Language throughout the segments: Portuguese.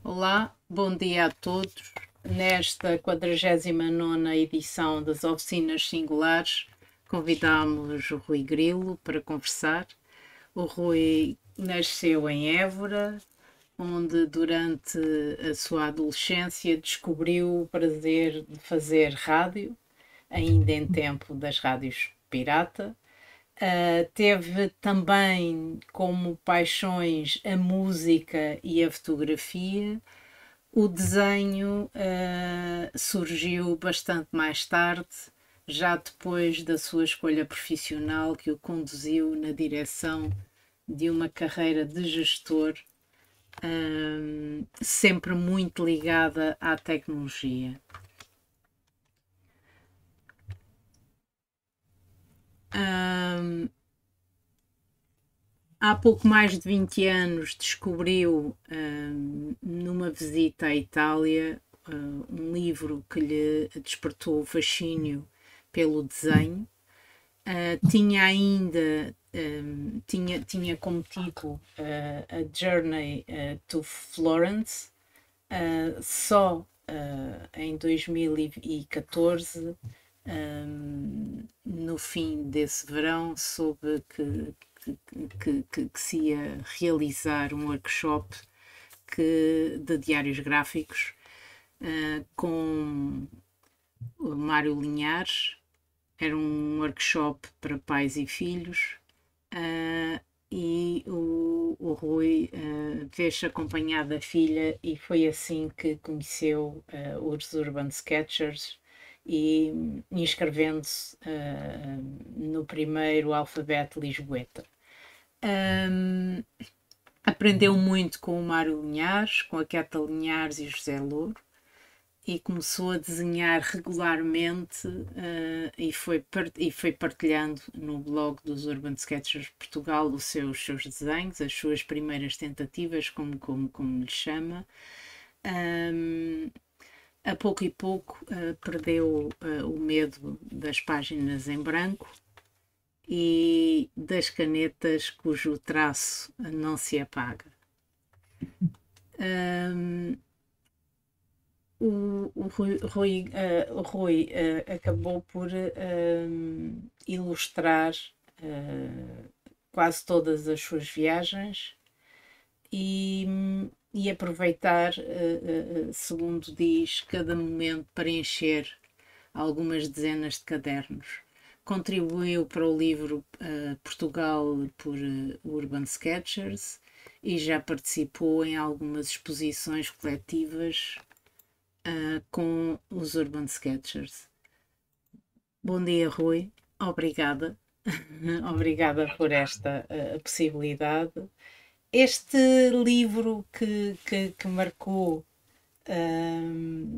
Olá, bom dia a todos. Nesta 49ª edição das Oficinas Singulares, convidámos o Rui Grilo para conversar. O Rui nasceu em Évora, onde durante a sua adolescência descobriu o prazer de fazer rádio, ainda em tempo das rádios pirata. Teve também como paixões a música e a fotografia. O desenho surgiu bastante mais tarde, já depois da sua escolha profissional, que o conduziu na direção de uma carreira de gestor, sempre muito ligada à tecnologia. Há pouco mais de 20 anos descobriu, numa visita à Itália, um livro que lhe despertou o fascínio pelo desenho. Tinha ainda tinha como título A Journey to Florence. Só em 2014, no fim desse verão, soube que se ia realizar um workshop de diários gráficos com o Mário Linhares. Era um workshop para pais e filhos, e o Rui fez acompanhado da filha, e foi assim que conheceu os Urban Sketchers, e inscrevendo-se no primeiro alfabeto lisboeta. Aprendeu muito com o Mário Linhares, com a Queta Linhares e José Louro, e começou a desenhar regularmente, e foi partilhando no blog dos Urban Sketchers Portugal os seus desenhos, as suas primeiras tentativas, como lhe chama. A pouco e pouco perdeu o medo das páginas em branco e das canetas cujo traço não se apaga. O Rui acabou por ilustrar quase todas as suas viagens e aproveitar, segundo diz, cada momento para encher algumas dezenas de cadernos. Contribuiu para o livro Portugal por Urban Sketchers e já participou em algumas exposições coletivas com os Urban Sketchers. Bom dia, Rui. Obrigada. Obrigada por esta possibilidade. Este livro que marcou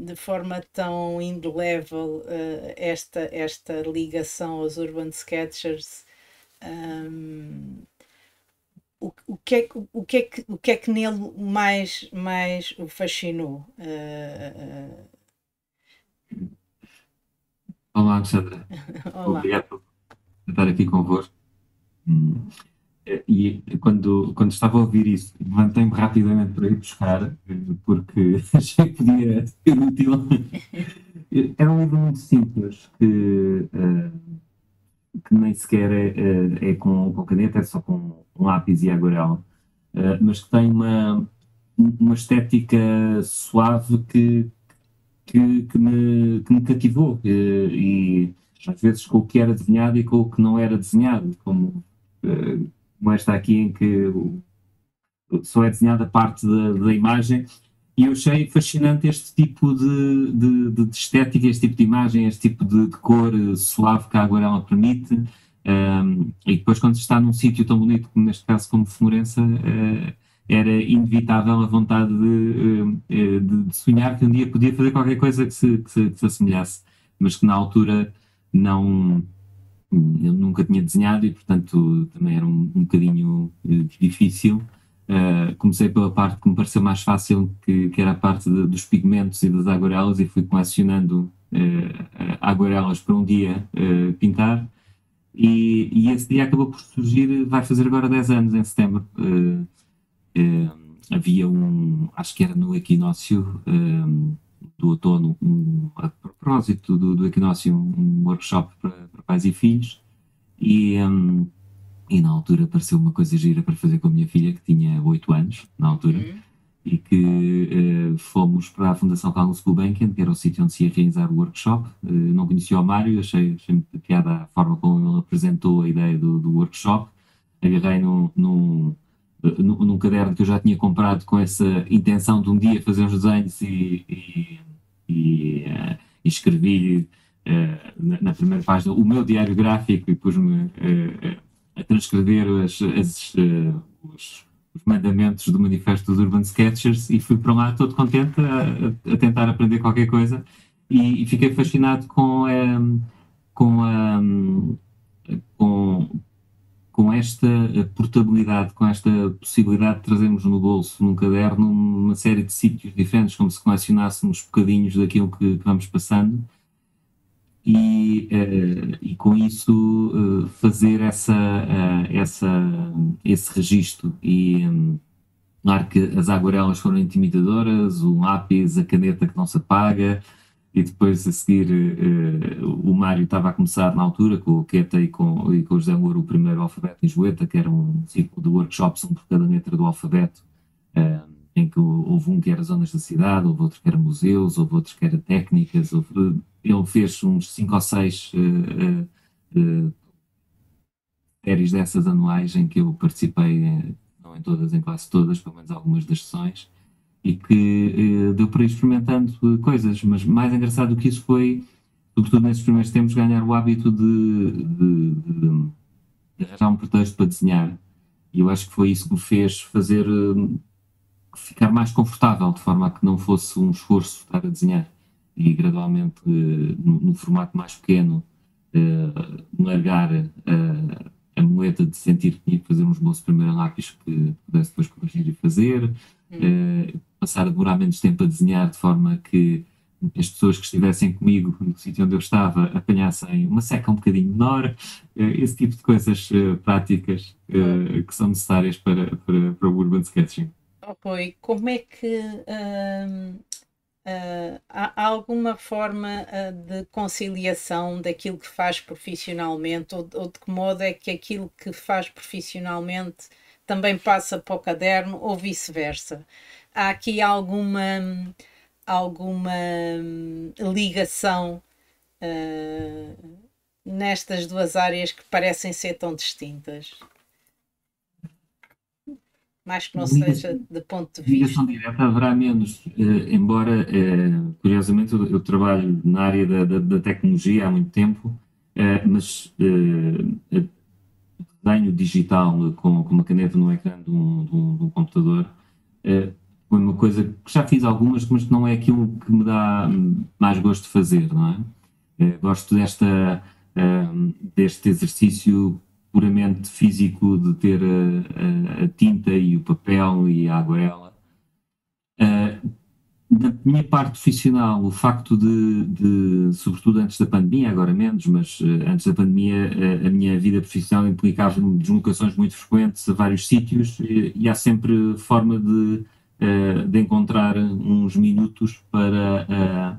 de forma tão indelével esta ligação aos Urban Sketchers, o que é que nele mais o fascinou? Olá, Alexandra. Olá. Obrigado por estar aqui convosco. E quando estava a ouvir isso, levantei-me rapidamente para ir buscar, porque achei que podia ser útil. É um livro muito simples, que nem sequer é com caneta, é só com um lápis e aguarela, mas que tem uma estética suave que me cativou, e às vezes com o que era desenhado e com o que não era desenhado, como esta aqui, em que só é desenhada a parte da imagem. E eu achei fascinante este tipo de estética, este tipo de imagem, este tipo de cor suave que a aguarela permite. E depois, quando se está num sítio tão bonito, como neste caso como Florença, era inevitável a vontade de sonhar que um dia podia fazer qualquer coisa que se assemelhasse, mas que na altura não, eu nunca tinha desenhado, e portanto também era um bocadinho difícil. Comecei pela parte que me pareceu mais fácil, que era a parte dos pigmentos e das aguarelas, e fui colecionando aguarelas para um dia pintar. E esse dia acabou por surgir, vai fazer agora 10 anos, em setembro. Havia acho que era no equinócio do outono, a propósito do equinócio, um workshop para pais e filhos, e, um, e na altura apareceu uma coisa gira para fazer com a minha filha, que tinha 8 anos na altura, Uhum. e que fomos para a Fundação Carlos Gulbenkian, que era o sítio onde se ia realizar o workshop. Não conhecia o Mário, achei muita piada a forma como ele apresentou a ideia do workshop. Agarrei num caderno que eu já tinha comprado com essa intenção de um dia fazer uns desenhos e escrevi na primeira página o meu diário gráfico e pus-me a transcrever os mandamentos do Manifesto dos Urban Sketchers e fui para lá todo contente a tentar aprender qualquer coisa e fiquei fascinado com, a, com, com esta portabilidade, com esta possibilidade de trazermos no bolso, num caderno, uma série de sítios diferentes, como se colecionássemos bocadinhos daquilo que vamos passando e com isso fazer esse registro. Claro que as aguarelas foram intimidadoras, o lápis, a caneta que não se apaga, e depois a seguir o Mário estava a começar na altura com o Queta e com o José Moura o primeiro alfabeto em Joeta, que era um ciclo de workshops, um por cada letra do alfabeto, eh, em que houve um que era zonas da cidade, houve outro que era museus, houve outros que era técnicas, ele fez uns 5 ou 6 séries dessas anuais em que eu participei, não em todas, em quase todas, pelo menos algumas das sessões, e que deu para ir experimentando coisas, mas mais engraçado do que isso foi, sobretudo nesses primeiros tempos, ganhar o hábito de arranjar um pretexto para desenhar. E eu acho que foi isso que me fez fazer ficar mais confortável, de forma a que não fosse um esforço estar a desenhar. E gradualmente, no formato mais pequeno, largar a muleta de sentir que tinha que fazer um esboço primeiro a lápis que pudesse depois corrigir e fazer, passar a demorar menos tempo a desenhar, de forma que as pessoas que estivessem comigo no sítio onde eu estava apanhassem uma seca um bocadinho menor, esse tipo de coisas práticas que são necessárias para o urban sketching. Oh, Rui, como é que há alguma forma de conciliação daquilo que faz profissionalmente, ou de que modo é que aquilo que faz profissionalmente também passa para o caderno, ou vice-versa? Há aqui alguma ligação nestas duas áreas que parecem ser tão distintas? Mais que não seja de ponto de Ligação vista. direta haverá menos, embora, curiosamente, eu trabalho na área da tecnologia há muito tempo, mas desenho digital com uma caneta no ecrã de um computador foi uma coisa que já fiz algumas, mas que não é aquilo que me dá mais gosto de fazer, não é? Gosto deste exercício puramente físico de ter a tinta e o papel e a aguarela. Na minha parte profissional, o facto sobretudo antes da pandemia, agora menos, mas antes da pandemia, a minha vida profissional implicava deslocações muito frequentes a vários sítios e há sempre forma de encontrar uns minutos para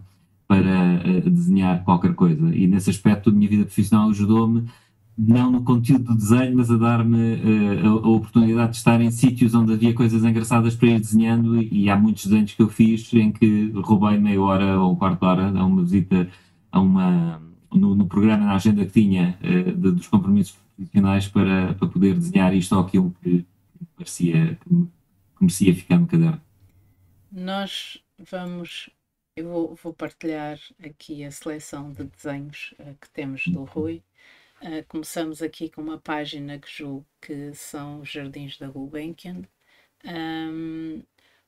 desenhar qualquer coisa. E nesse aspecto, a minha vida profissional ajudou-me não no conteúdo do desenho, mas a dar-me a oportunidade de estar em sítios onde havia coisas engraçadas para ir desenhando e há muitos desenhos que eu fiz em que roubei meia hora ou um quarto de hora a uma visita a no programa, na agenda que tinha dos compromissos profissionais para poder desenhar isto ou aquilo que parecia que merecia ficar no caderno. Nós vamos. Eu vou partilhar aqui a seleção de desenhos que temos do Rui. Começamos aqui com uma página que julgo que são os Jardins da Gulbenkian. O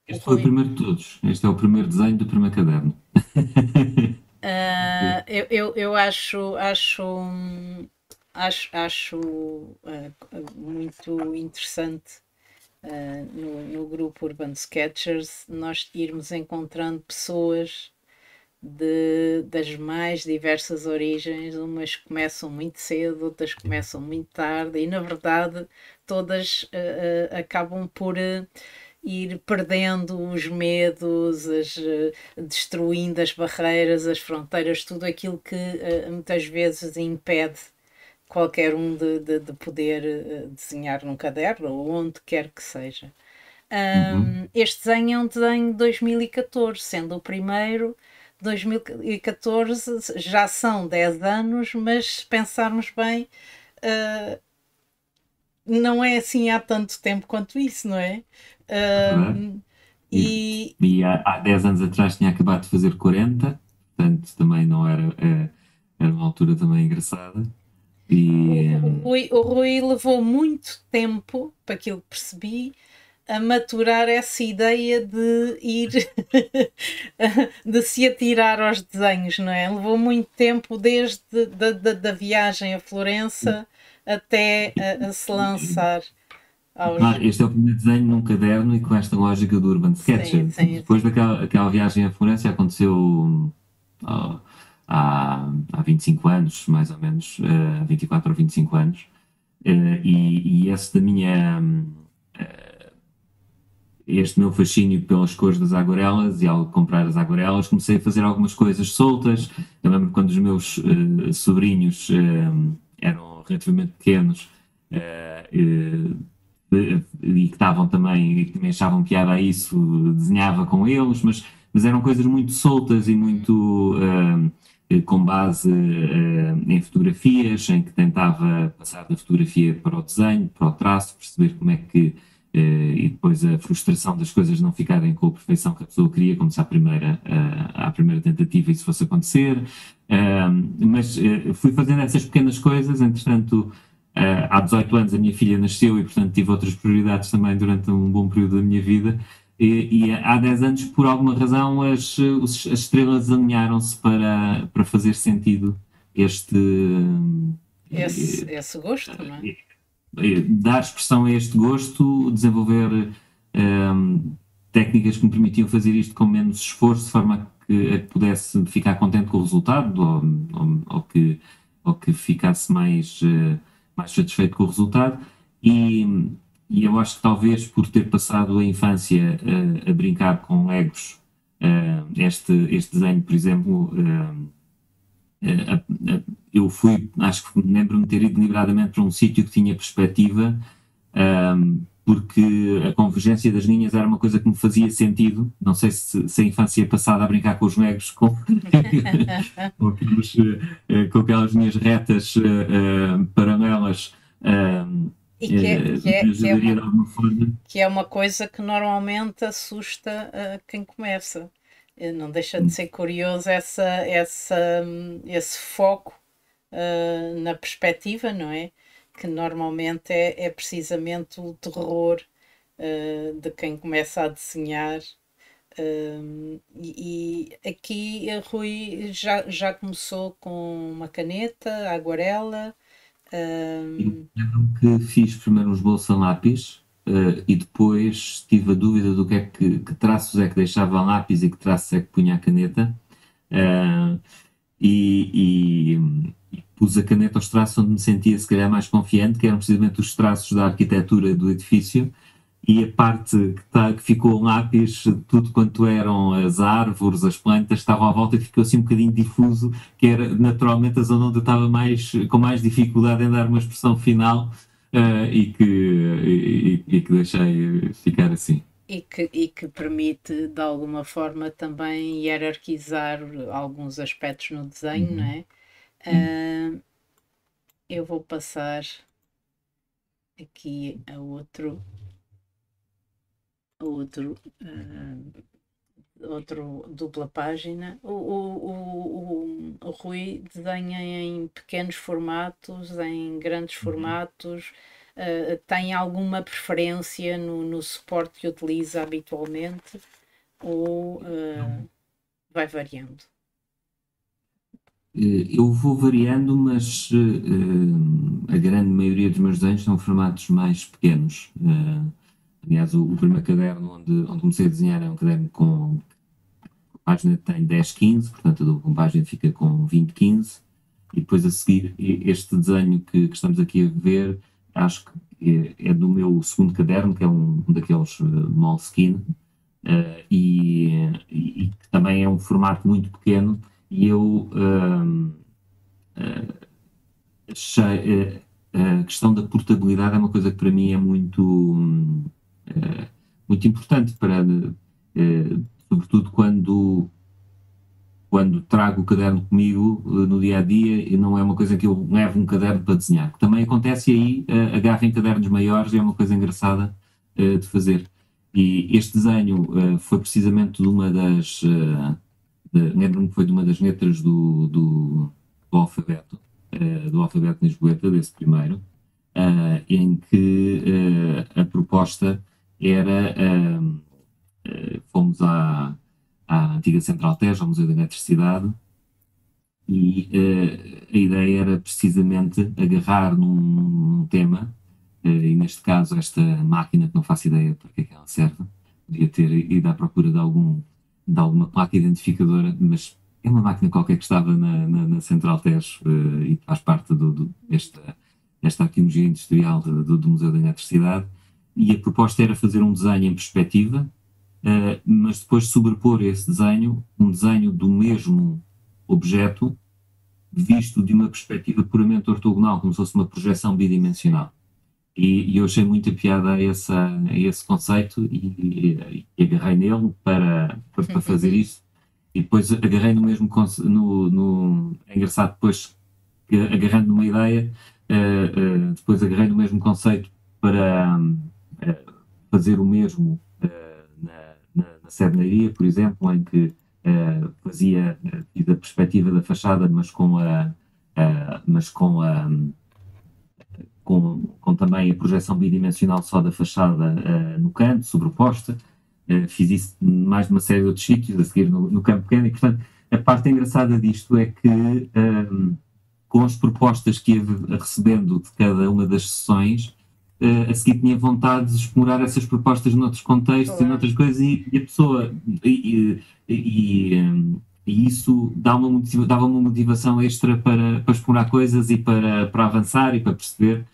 Este foi o Rui, primeiro de todos. Este é o primeiro desenho do primeiro caderno. eu acho muito interessante no grupo Urban Sketchers, nós irmos encontrando pessoas das mais diversas origens, umas começam muito cedo, outras começam muito tarde, e na verdade todas acabam por ir perdendo os medos, destruindo as barreiras, as fronteiras, tudo aquilo que muitas vezes impede qualquer um de poder desenhar num caderno ou onde quer que seja. Uhum. Este desenho é um desenho de 2014, sendo o primeiro. 2014 já são 10 anos, mas se pensarmos bem, não é assim há tanto tempo quanto isso, não é? É verdade. Um, E, e e há 10 anos atrás tinha acabado de fazer 40, portanto também não era, era uma altura também engraçada. E, o Rui levou muito tempo, para aquilo que percebi, a maturar essa ideia de ir de se atirar aos desenhos, não é? Levou muito tempo desde da viagem a Florença até a se lançar aos. claro, este é o primeiro desenho num caderno e com esta lógica do Urban Sim, Sketcher. sim, Depois sim. daquela aquela viagem à Florença aconteceu ah, há 25 anos, mais ou menos, 24 ou 25 anos. E esse da minha, este meu fascínio pelas cores das aguarelas e ao comprar as aguarelas comecei a fazer algumas coisas soltas. Eu lembro quando os meus sobrinhos eram relativamente pequenos e que estavam também, e que também achavam piada a isso, desenhava com eles, mas eram coisas muito soltas e muito com base em fotografias, em que tentava passar da fotografia para o desenho, para o traço, perceber como é que e depois a frustração das coisas não ficarem com a perfeição que a pessoa queria, como se à primeira tentativa isso fosse acontecer. Mas fui fazendo essas pequenas coisas, entretanto, há 18 anos a minha filha nasceu e, portanto, tive outras prioridades também durante um bom período da minha vida. E há 10 anos, por alguma razão, as estrelas alinharam-se para fazer sentido este. Esse gosto, não é? Dar expressão a este gosto, desenvolver técnicas que me permitiam fazer isto com menos esforço, de forma a que pudesse ficar contente com o resultado ou que ficasse mais satisfeito com o resultado. E, e eu acho que talvez por ter passado a infância a brincar com Legos, este desenho, por exemplo, eu fui, acho que lembro-me de ter ido deliberadamente para um sítio que tinha perspectiva, porque a convergência das linhas era uma coisa que me fazia sentido. Não sei se a infância passada a brincar com os Legos, com aquelas linhas retas paralelas, E me ajudaria de alguma forma. que é uma coisa que normalmente assusta quem começa. Não deixa de ser curioso esse foco na perspectiva, não é? Que normalmente é precisamente o terror de quem começa a desenhar. E aqui a Rui já começou com uma caneta, aguarela. Eu hum, lembro-me que fiz primeiro uns bolsos a lápis, e depois tive a dúvida do que traços é que deixava a lápis e que traços é que punha a caneta. Eh, e pus a caneta aos traços onde me sentia se calhar mais confiante, que eram precisamente os traços da arquitetura do edifício, e a parte que ficou um lápis, tudo quanto eram as árvores, as plantas, estavam à volta e ficou assim um bocadinho difuso, que era naturalmente a zona onde eu estava com mais dificuldade em dar uma expressão final, e que deixei ficar assim. e que permite de alguma forma também hierarquizar alguns aspectos no desenho, não Uhum. é? Sim. Ah, eu vou passar aqui a outro dupla página. O Rui desenha em pequenos formatos, em grandes Uhum. formatos. Tem alguma preferência no suporte que utiliza habitualmente ou vai variando? Eu vou variando, mas a grande maioria dos meus desenhos são formatos mais pequenos. Aliás, o primeiro caderno onde comecei a desenhar é um caderno com a página tem 10, 15, portanto a página fica com 20, 15, e depois a seguir este desenho que estamos aqui a ver, acho que é do meu segundo caderno, que é um daqueles Moleskine, e que também é um formato muito pequeno, e eu achei, a questão da portabilidade é uma coisa que para mim é muito importante, sobretudo quando trago o caderno comigo no dia a dia, e não é uma coisa que eu levo um caderno para desenhar. Que também acontece e aí, agarro em cadernos maiores e é uma coisa engraçada de fazer. E este desenho foi precisamente de uma lembro-me que foi de uma das letras do alfabeto, do alfabeto de Lisboeta, desse primeiro, em que a proposta era, fomos à antiga Central Tejo, ao Museu da Eletricidade, e a ideia era precisamente agarrar num tema, e neste caso esta máquina, que não faço ideia para que é que ela serve, podia ter ido à procura de alguma placa identificadora, mas é uma máquina qualquer que estava na Central Tejo, e faz parte desta arqueologia industrial do Museu da Eletricidade, e a proposta era fazer um desenho em perspectiva, mas depois sobrepor esse desenho, um desenho do mesmo objeto, visto de uma perspectiva puramente ortogonal, como se fosse uma projeção bidimensional. E eu achei muita piada a esse conceito e agarrei nele para fazer isso. E depois agarrei no mesmo conceito, é engraçado depois, que agarrando numa ideia, depois agarrei no mesmo conceito para fazer o mesmo na Sernaria, por exemplo, em que fazia a perspectiva da fachada, mas com também a projeção bidimensional só da fachada no canto, sobreposta. Fiz isso mais de uma série de outros sítios, a seguir no campo pequeno, e portanto a parte engraçada disto é que com as propostas que ia recebendo de cada uma das sessões, a seguir tinha vontade de explorar essas propostas noutros contextos e noutras coisas, e a pessoa e isso dava uma motivação extra para explorar coisas e para avançar e para perceber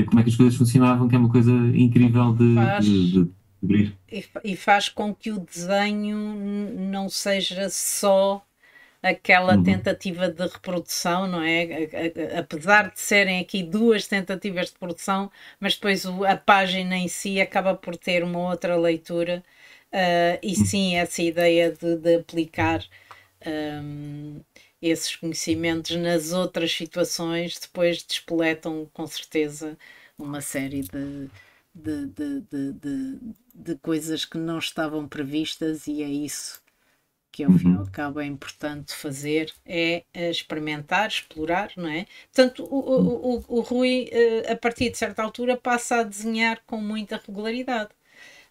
como é que as coisas funcionavam, que é uma coisa incrível de descobrir. E faz com que o desenho não seja só aquela tentativa de reprodução, não é? Apesar de serem aqui duas tentativas de produção, mas depois a página em si acaba por ter uma outra leitura, e sim, essa ideia de aplicar esses conhecimentos nas outras situações depois despoletam com certeza uma série de coisas que não estavam previstas, e é isso que ao fim e ao cabo é importante fazer, é experimentar, explorar, não é? Portanto, o Rui, a partir de certa altura, passa a desenhar com muita regularidade.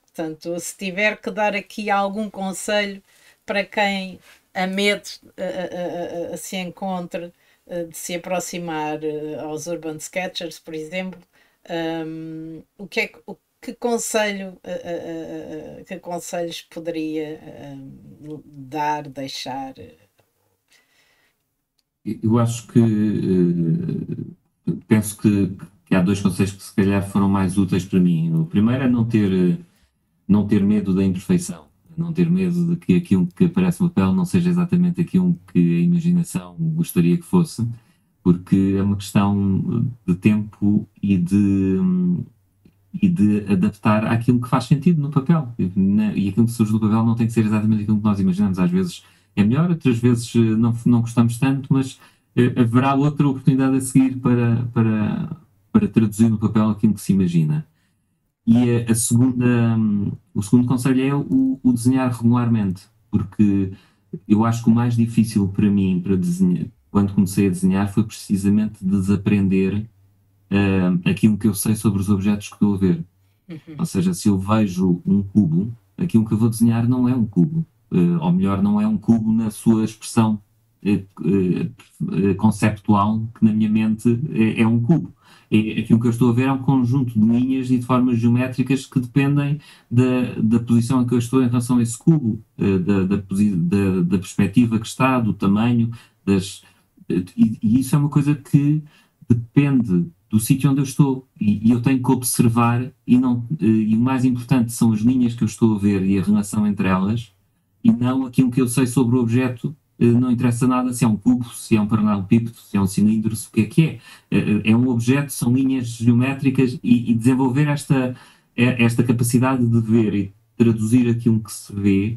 Portanto, se tiver que dar aqui algum conselho para quem a medo se encontre de se aproximar aos Urban Sketchers, por exemplo, que conselhos poderia dar, deixar? Eu acho que penso que há dois conselhos que se calhar foram mais úteis para mim. O primeiro é não ter medo da imperfeição, não ter medo de que aquilo que aparece no papel não seja exatamente aquilo que a imaginação gostaria que fosse, porque é uma questão de tempo e de adaptar àquilo que faz sentido no papel. E aquilo que surge do papel não tem que ser exatamente aquilo que nós imaginamos. Às vezes é melhor, outras vezes não gostamos tanto, mas haverá outra oportunidade a seguir para traduzir no papel aquilo que se imagina. E o segundo conselho é o desenhar regularmente, porque eu acho que o mais difícil para mim, para desenhar, quando comecei a desenhar, foi precisamente desaprender aquilo que eu sei sobre os objetos que estou a ver. Ou seja, se eu vejo um cubo, aquilo que eu vou desenhar não é um cubo. Ou melhor, não é um cubo na sua expressão conceptual, que na minha mente é um cubo. Aquilo que eu estou a ver é um conjunto de linhas e de formas geométricas que dependem da posição em que eu estou em relação a esse cubo, da perspectiva que está, do tamanho, e isso é uma coisa que depende do sítio onde eu estou e eu tenho que observar e o mais importante são as linhas que eu estou a ver e a relação entre elas e não aquilo que eu sei sobre o objeto. Não interessa nada se é um cubo, se é um paralelepípedo, se é um cilindro, se o que é. É um objeto, são linhas geométricas e desenvolver esta capacidade de ver e traduzir aquilo que se vê,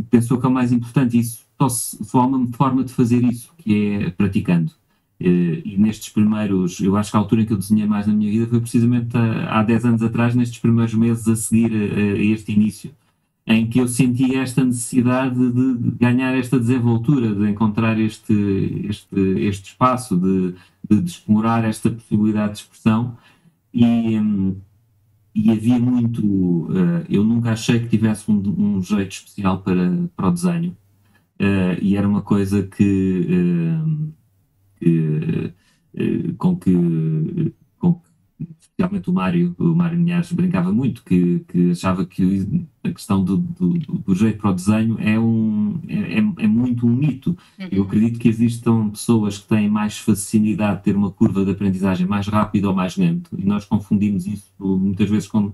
penso que é o mais importante. Isso só há uma forma de fazer isso, que é praticando. E nestes primeiros, eu acho que a altura em que eu desenhei mais na minha vida foi precisamente há 10 anos atrás, nestes primeiros meses a seguir a este início, em que eu senti esta necessidade de ganhar esta desenvoltura, de encontrar este espaço, de explorar esta possibilidade de expressão. E havia muito. Eu nunca achei que tivesse um jeito especial para o desenho. E era uma coisa que, com que especialmente o Mário Linhares brincava muito, que achava que a questão do jeito para o desenho é muito um mito. Eu acredito que existam pessoas que têm mais facilidade de ter uma curva de aprendizagem mais rápida ou mais lenta, e nós confundimos isso muitas vezes com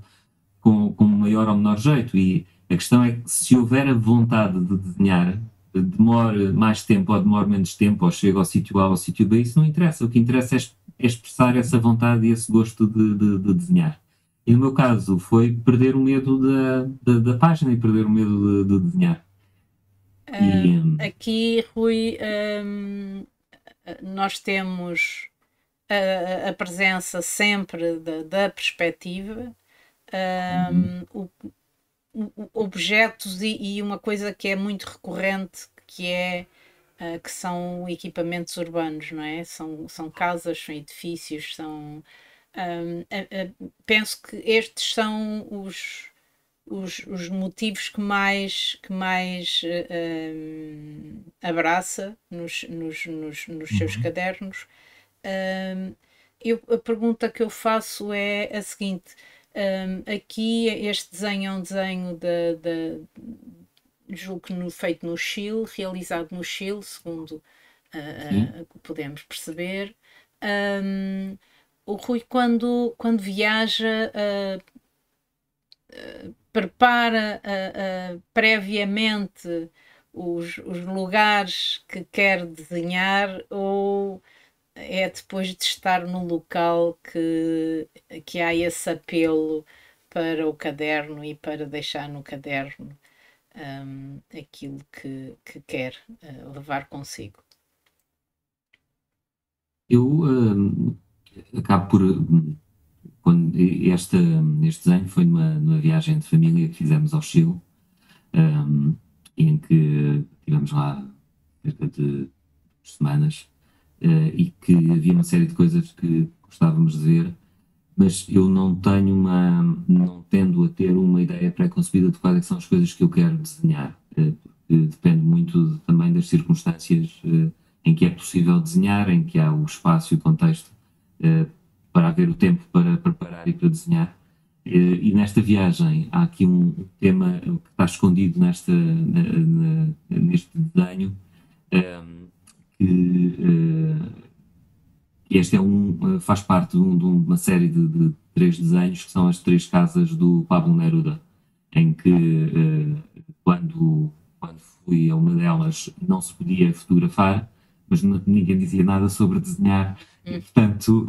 maior ou menor jeito. E a questão é que se houver a vontade de desenhar, demore mais tempo ou demore menos tempo, ou chega ao sítio A ou ao sítio B, isso não interessa. O que interessa é expressar essa vontade e esse gosto de desenhar. E no meu caso foi perder o medo da página e perder o medo de desenhar. Aqui, Rui, nós temos a presença sempre da perspectiva, objetos e uma coisa que é muito recorrente, que são equipamentos urbanos, não é? São casas, são edifícios, penso que estes são os motivos que mais abraça nos seus cadernos. A pergunta que eu faço é a seguinte: aqui este desenho é um desenho julgo que feito no Chile, realizado no Chile, segundo o que podemos perceber. O Rui, quando viaja, prepara previamente os lugares que quer desenhar, ou é depois de estar no local que há esse apelo para o caderno e para deixar no caderno aquilo que quer levar consigo? Eu acabo por. Quando este desenho foi numa viagem de família que fizemos ao Chile, em que estivemos lá cerca de 2 semanas, e que havia uma série de coisas que gostávamos de ver, mas eu não tendo a ter uma ideia pré-concebida de quais são as coisas que eu quero desenhar, porque depende muito também das circunstâncias em que é possível desenhar, em que há o espaço e o contexto para haver o tempo para preparar e para desenhar. E nesta viagem há aqui um tema que está escondido neste desenho, que este faz parte de uma série de 3 desenhos, que são as 3 casas do Pablo Neruda, em que quando fui a uma delas não se podia fotografar, mas ninguém dizia nada sobre desenhar, e portanto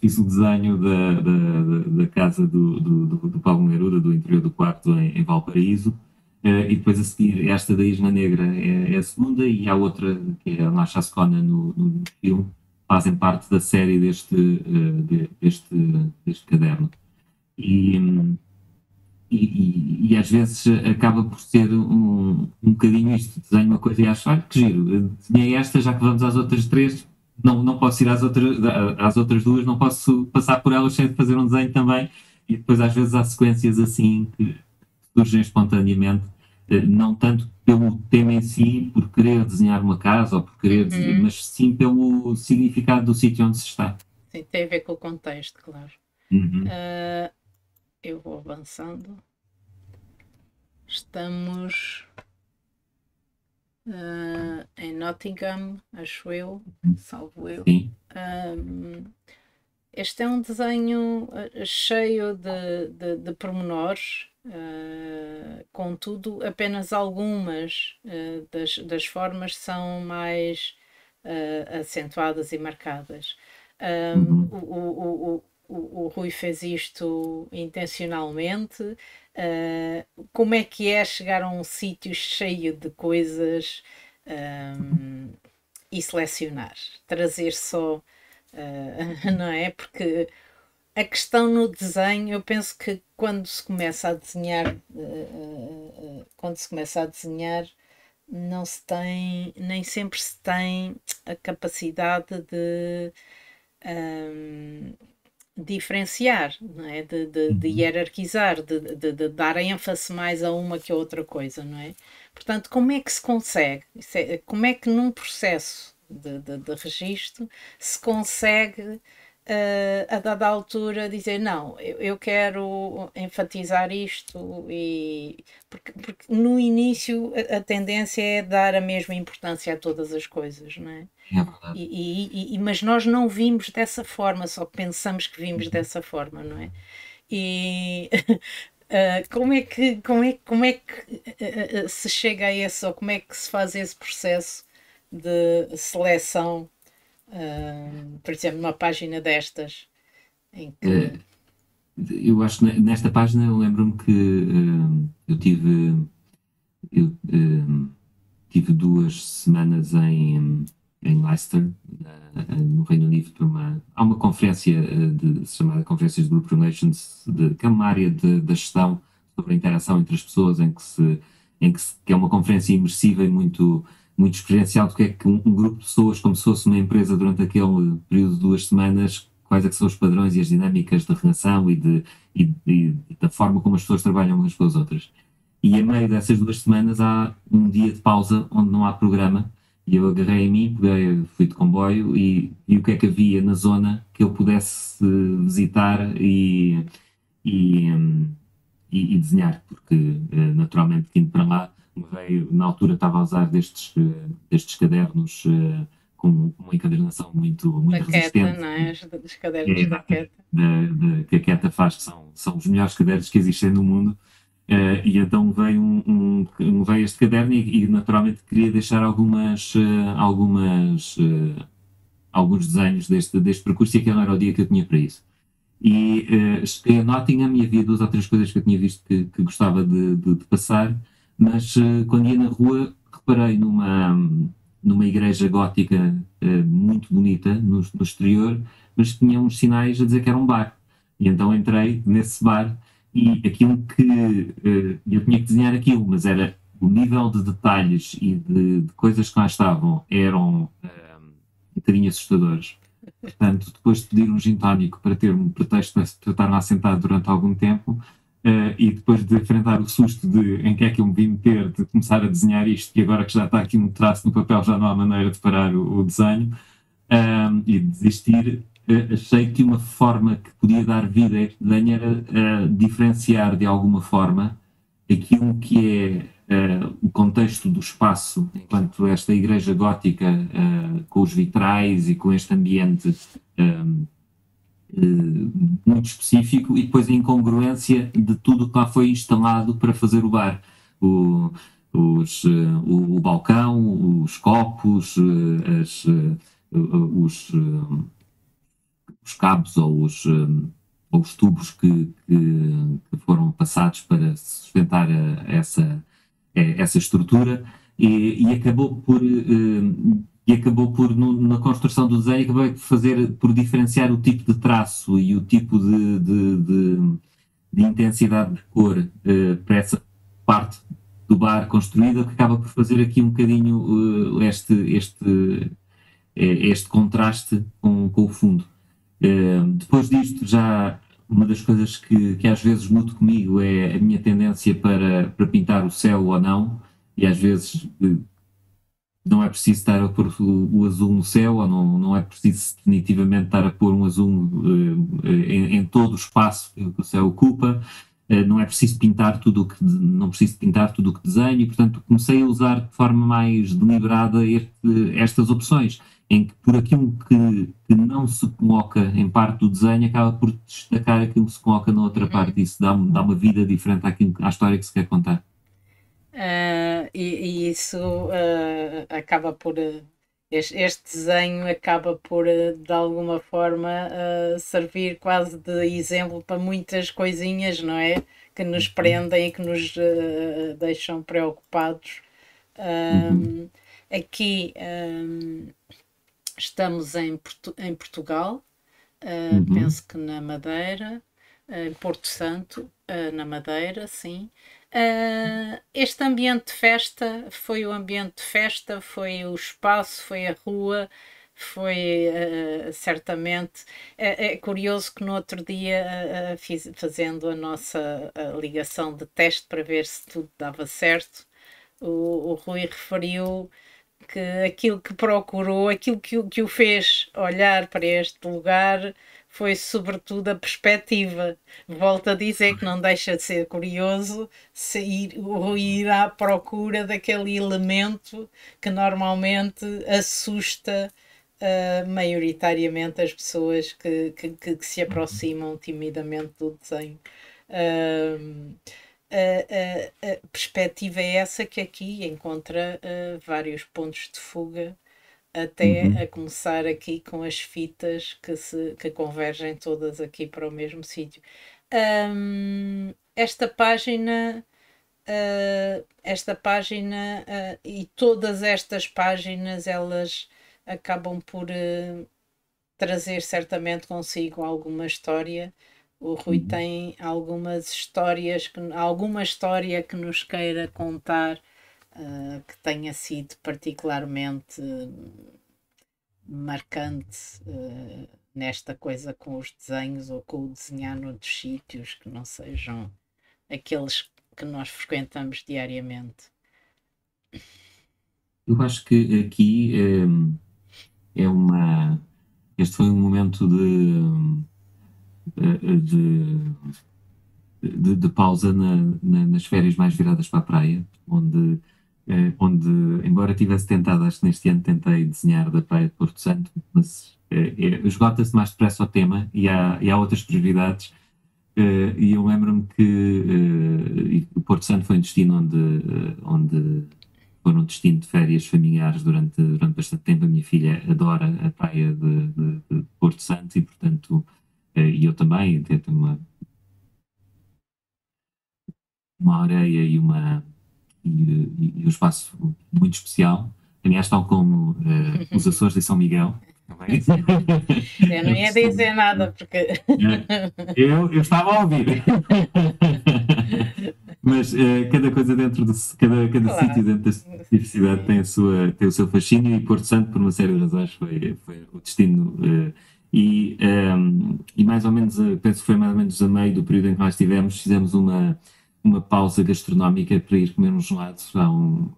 fiz o desenho da casa do Pablo Neruda, do interior do quarto em Valparaíso. E depois a seguir, esta da Isla Negra é a segunda, e há outra que é a La Chascona no filme, fazem parte da série deste caderno. E às vezes acaba por ser um bocadinho isto: desenho uma coisa e acho, olha que giro, desenhei esta, já que vamos às outras 3, não posso ir às outras 2, não posso passar por elas sem fazer um desenho também. E depois às vezes há sequências assim que surgem espontaneamente, não tanto pelo tema em si, por querer desenhar uma casa ou por querer mas sim pelo significado do sítio onde se está. Sim, tem a ver com o contexto, claro. Uhum. Eu vou avançando. Estamos em Nottingham, acho eu, salvo eu. Sim. Este é um desenho cheio de pormenores, contudo, apenas algumas das formas são mais acentuadas e marcadas. Uhum. O Rui fez isto intencionalmente. Como é que é chegar a um sítio cheio de coisas e selecionar? Trazer só, não é? Porque a questão no desenho, eu penso que quando se começa a desenhar, não se tem, nem sempre se tem a capacidade de diferenciar, não é? De Uhum. hierarquizar, de dar ênfase mais a uma que a outra coisa, não é? Portanto, como é que se consegue? Como é que num processo de registro se consegue a dada altura dizer não, eu quero enfatizar isto e porque no início a tendência é dar a mesma importância a todas as coisas, não é? É verdade. Mas nós não vimos dessa forma, só pensamos que vimos Uhum. dessa forma, não é? E como é que se chega a esse, ou como é que se faz esse processo de seleção, por exemplo, numa página destas, em que. Eh, eu acho que nesta página eu lembro-me que eu tive 2 semanas em Leicester, no Reino Unido, há uma conferência chamada Conferências de Group Relations, que é uma área da gestão sobre a interação entre as pessoas, que é uma conferência imersiva e muito experiencial do que é que um grupo de pessoas, como se fosse uma empresa durante aquele período de 2 semanas, quais é que são os padrões e as dinâmicas de relação e da forma como as pessoas trabalham umas com as outras. E a meio dessas 2 semanas há um dia de pausa onde não há programa. E eu agarrei em mim, fui de comboio e o que é que havia na zona que eu pudesse visitar e, e desenhar, porque naturalmente indo para lá, na altura estava a usar destes cadernos com uma encadernação Da muito Queta, resistente, não é? Os cadernos da exatamente, Queta. que a Queta faz, que são os melhores cadernos que existem no mundo. E então veio este caderno e naturalmente queria deixar alguns desenhos deste percurso, e aquele era o dia que eu tinha para isso. E cheguei a Nottingham e havia 2 ou 3 coisas que eu tinha visto que gostava de passar, mas quando ia na rua reparei numa igreja gótica muito bonita no exterior, mas que tinha uns sinais a dizer que era um bar. E então entrei nesse bar e aquilo que eu tinha que desenhar aquilo, mas era o nível de detalhes e de coisas que lá estavam eram um bocadinho assustadores. Portanto, depois de pedir um gin tónico para ter um pretexto para estar lá sentado durante algum tempo, e depois de enfrentar o susto de em que é que eu me vim meter, de começar a desenhar isto, e agora que já está aqui um traço no papel já não há maneira de parar o desenho, e de desistir, achei que uma forma que podia dar vida a este desenho era diferenciar de alguma forma aquilo que é o contexto do espaço, enquanto esta igreja gótica, com os vitrais e com este ambiente muito específico, e depois a incongruência de tudo o que lá foi instalado para fazer o bar. O, o balcão, os copos, os, os cabos ou os tubos que foram passados para sustentar essa estrutura, e acabou por na construção do desenho, acabou por diferenciar o tipo de traço e o tipo de intensidade de cor para essa parte do bar construída, que acaba por fazer aqui um bocadinho este contraste com o fundo. Depois disto, já uma das coisas que às vezes mudo comigo é a minha tendência para pintar o céu ou não, e às vezes não é preciso estar a pôr o azul no céu, ou não é preciso definitivamente estar a pôr um azul em todo o espaço que o céu ocupa. Não é preciso pintar tudo o que não preciso pintar tudo o que desenho, e portanto comecei a usar de forma mais deliberada estas opções, em que por aquilo que não se coloca em parte do desenho acaba por destacar aquilo que se coloca na outra parte. Isso dá uma vida diferente à história que se quer contar. E isso acaba por. Este desenho acaba por, de alguma forma, servir quase de exemplo para muitas coisinhas, não é? Que nos prendem e que nos deixam preocupados. Uhum, Aqui estamos em Portugal, uhum, penso que na Madeira, em Porto Santo, na Madeira, sim. Este ambiente de festa foi o ambiente de festa, foi o espaço, foi a rua, foi certamente. É curioso que no outro dia, fazendo a nossa ligação de teste para ver se tudo dava certo, o Rui referiu que aquilo que procurou, aquilo que o fez olhar para este lugar foi sobretudo a perspectiva. Volto a dizer que não deixa de ser curioso ir à procura daquele elemento que normalmente assusta maioritariamente as pessoas que se aproximam timidamente do desenho. Uh, a perspectiva é essa que aqui encontra vários pontos de fuga, até uhum. a começar aqui com as fitas que convergem todas aqui para o mesmo sítio. Esta página. Esta página e todas estas páginas elas acabam por trazer certamente consigo alguma história. O Rui Uhum. tem algumas histórias, alguma história que nos queira contar que tenha sido particularmente marcante nesta coisa com os desenhos ou com o desenhar noutros sítios que não sejam aqueles que nós frequentamos diariamente. Eu acho que aqui é uma. Este foi um momento de, de pausa nas férias mais viradas para a praia, onde, embora tivesse tentado, acho que neste ano tentei desenhar da Praia de Porto Santo, mas esgota-se mais depressa o tema e há outras prioridades. E eu lembro-me que o Porto Santo foi um destino onde foram um destino de férias familiares durante bastante tempo. A minha filha adora a praia de Porto Santo, e portanto, e eu também, tenho uma areia e um espaço muito especial. Aliás, tal como os Açores de São Miguel. Também. Eu não ia dizer nada porque. Eu estava a ouvir. Mas cada coisa dentro de cada sítio Claro, dentro da diversidade sim. tem o seu fascínio, e Porto Santo, por uma série de razões, foi o destino. E mais ou menos, penso que foi mais ou menos a meio do período em que nós estivemos, fizemos uma pausa gastronómica para ir comer uns gelados há uma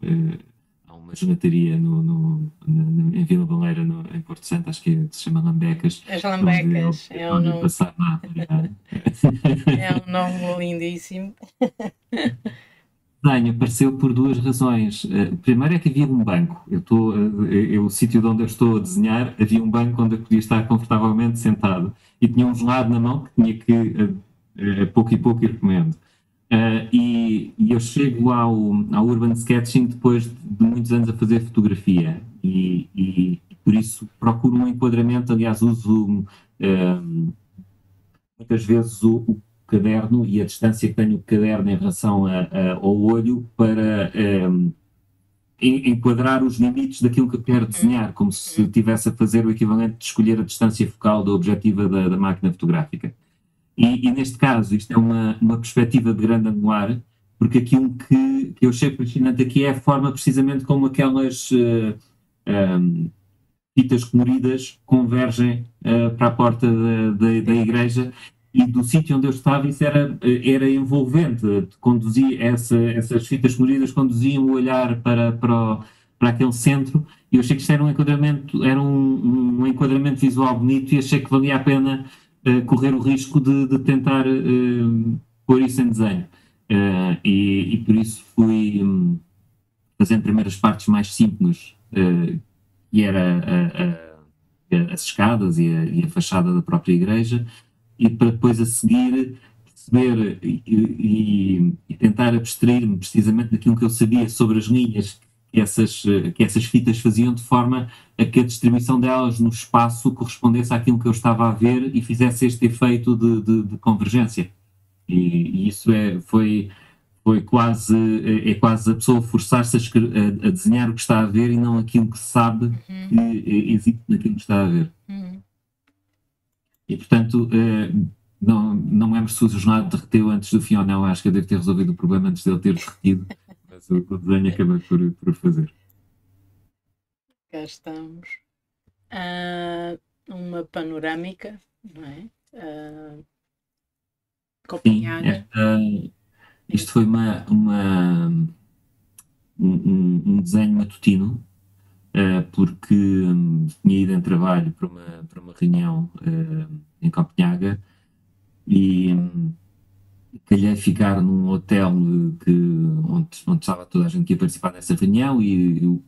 gelataria em Vila Baleira, em Porto Santo, acho que se chama Lambecas, As onde lambecas onde passar lá. é um nome lindíssimo. Desenho apareceu por duas razões. Primeiro é que havia um banco. O sítio de onde eu estou a desenhar, havia um banco onde eu podia estar confortavelmente sentado, e tinha um gelado na mão que tinha que, pouco e pouco, ir comendo. E eu chego ao Urban Sketching depois de muitos anos a fazer fotografia, e por isso procuro um enquadramento. Aliás, uso muitas vezes o caderno e a distância que tenho o caderno em relação ao olho para enquadrar os limites daquilo que eu quero Uhum, desenhar, como se uhum, estivesse a fazer o equivalente de escolher a distância focal da objetiva da máquina fotográfica. E neste caso, isto é uma perspectiva de grande angular, porque aquilo que eu achei fascinante aqui é a forma precisamente como aquelas fitas coloridas convergem para a porta da sim. igreja, e do sítio onde eu estava isso era envolvente. Conduzia essas fitas coloridas conduziam o olhar para aquele centro, e eu achei que isto era um enquadramento, era um enquadramento visual bonito, e achei que valia a pena correr o risco de tentar pôr isso em desenho. E por isso fui fazendo primeiras partes mais simples, que era as escadas e a fachada da própria igreja, e para depois a seguir perceber e tentar abstrair-me precisamente daquilo que eu sabia sobre as linhas que essas fitas faziam, de forma a que a distribuição delas no espaço correspondesse àquilo que eu estava a ver e fizesse este efeito de convergência. E isso foi quase, é quase a pessoa forçar-se a desenhar o que está a ver e não aquilo que sabe que existe naquilo que está a ver. E, portanto, não me lembro se o jornal derreteu antes do fim ou não. Acho que eu devo ter resolvido o problema antes de ele ter derretido, mas o desenho acabei por fazer. Cá estamos. Uma panorâmica, não é? Copenhaga. Isto foi um desenho matutino, porque tinha ido em trabalho para uma reunião em Copenhaga e calhei ficar num hotel onde estava toda a gente que ia participar dessa reunião e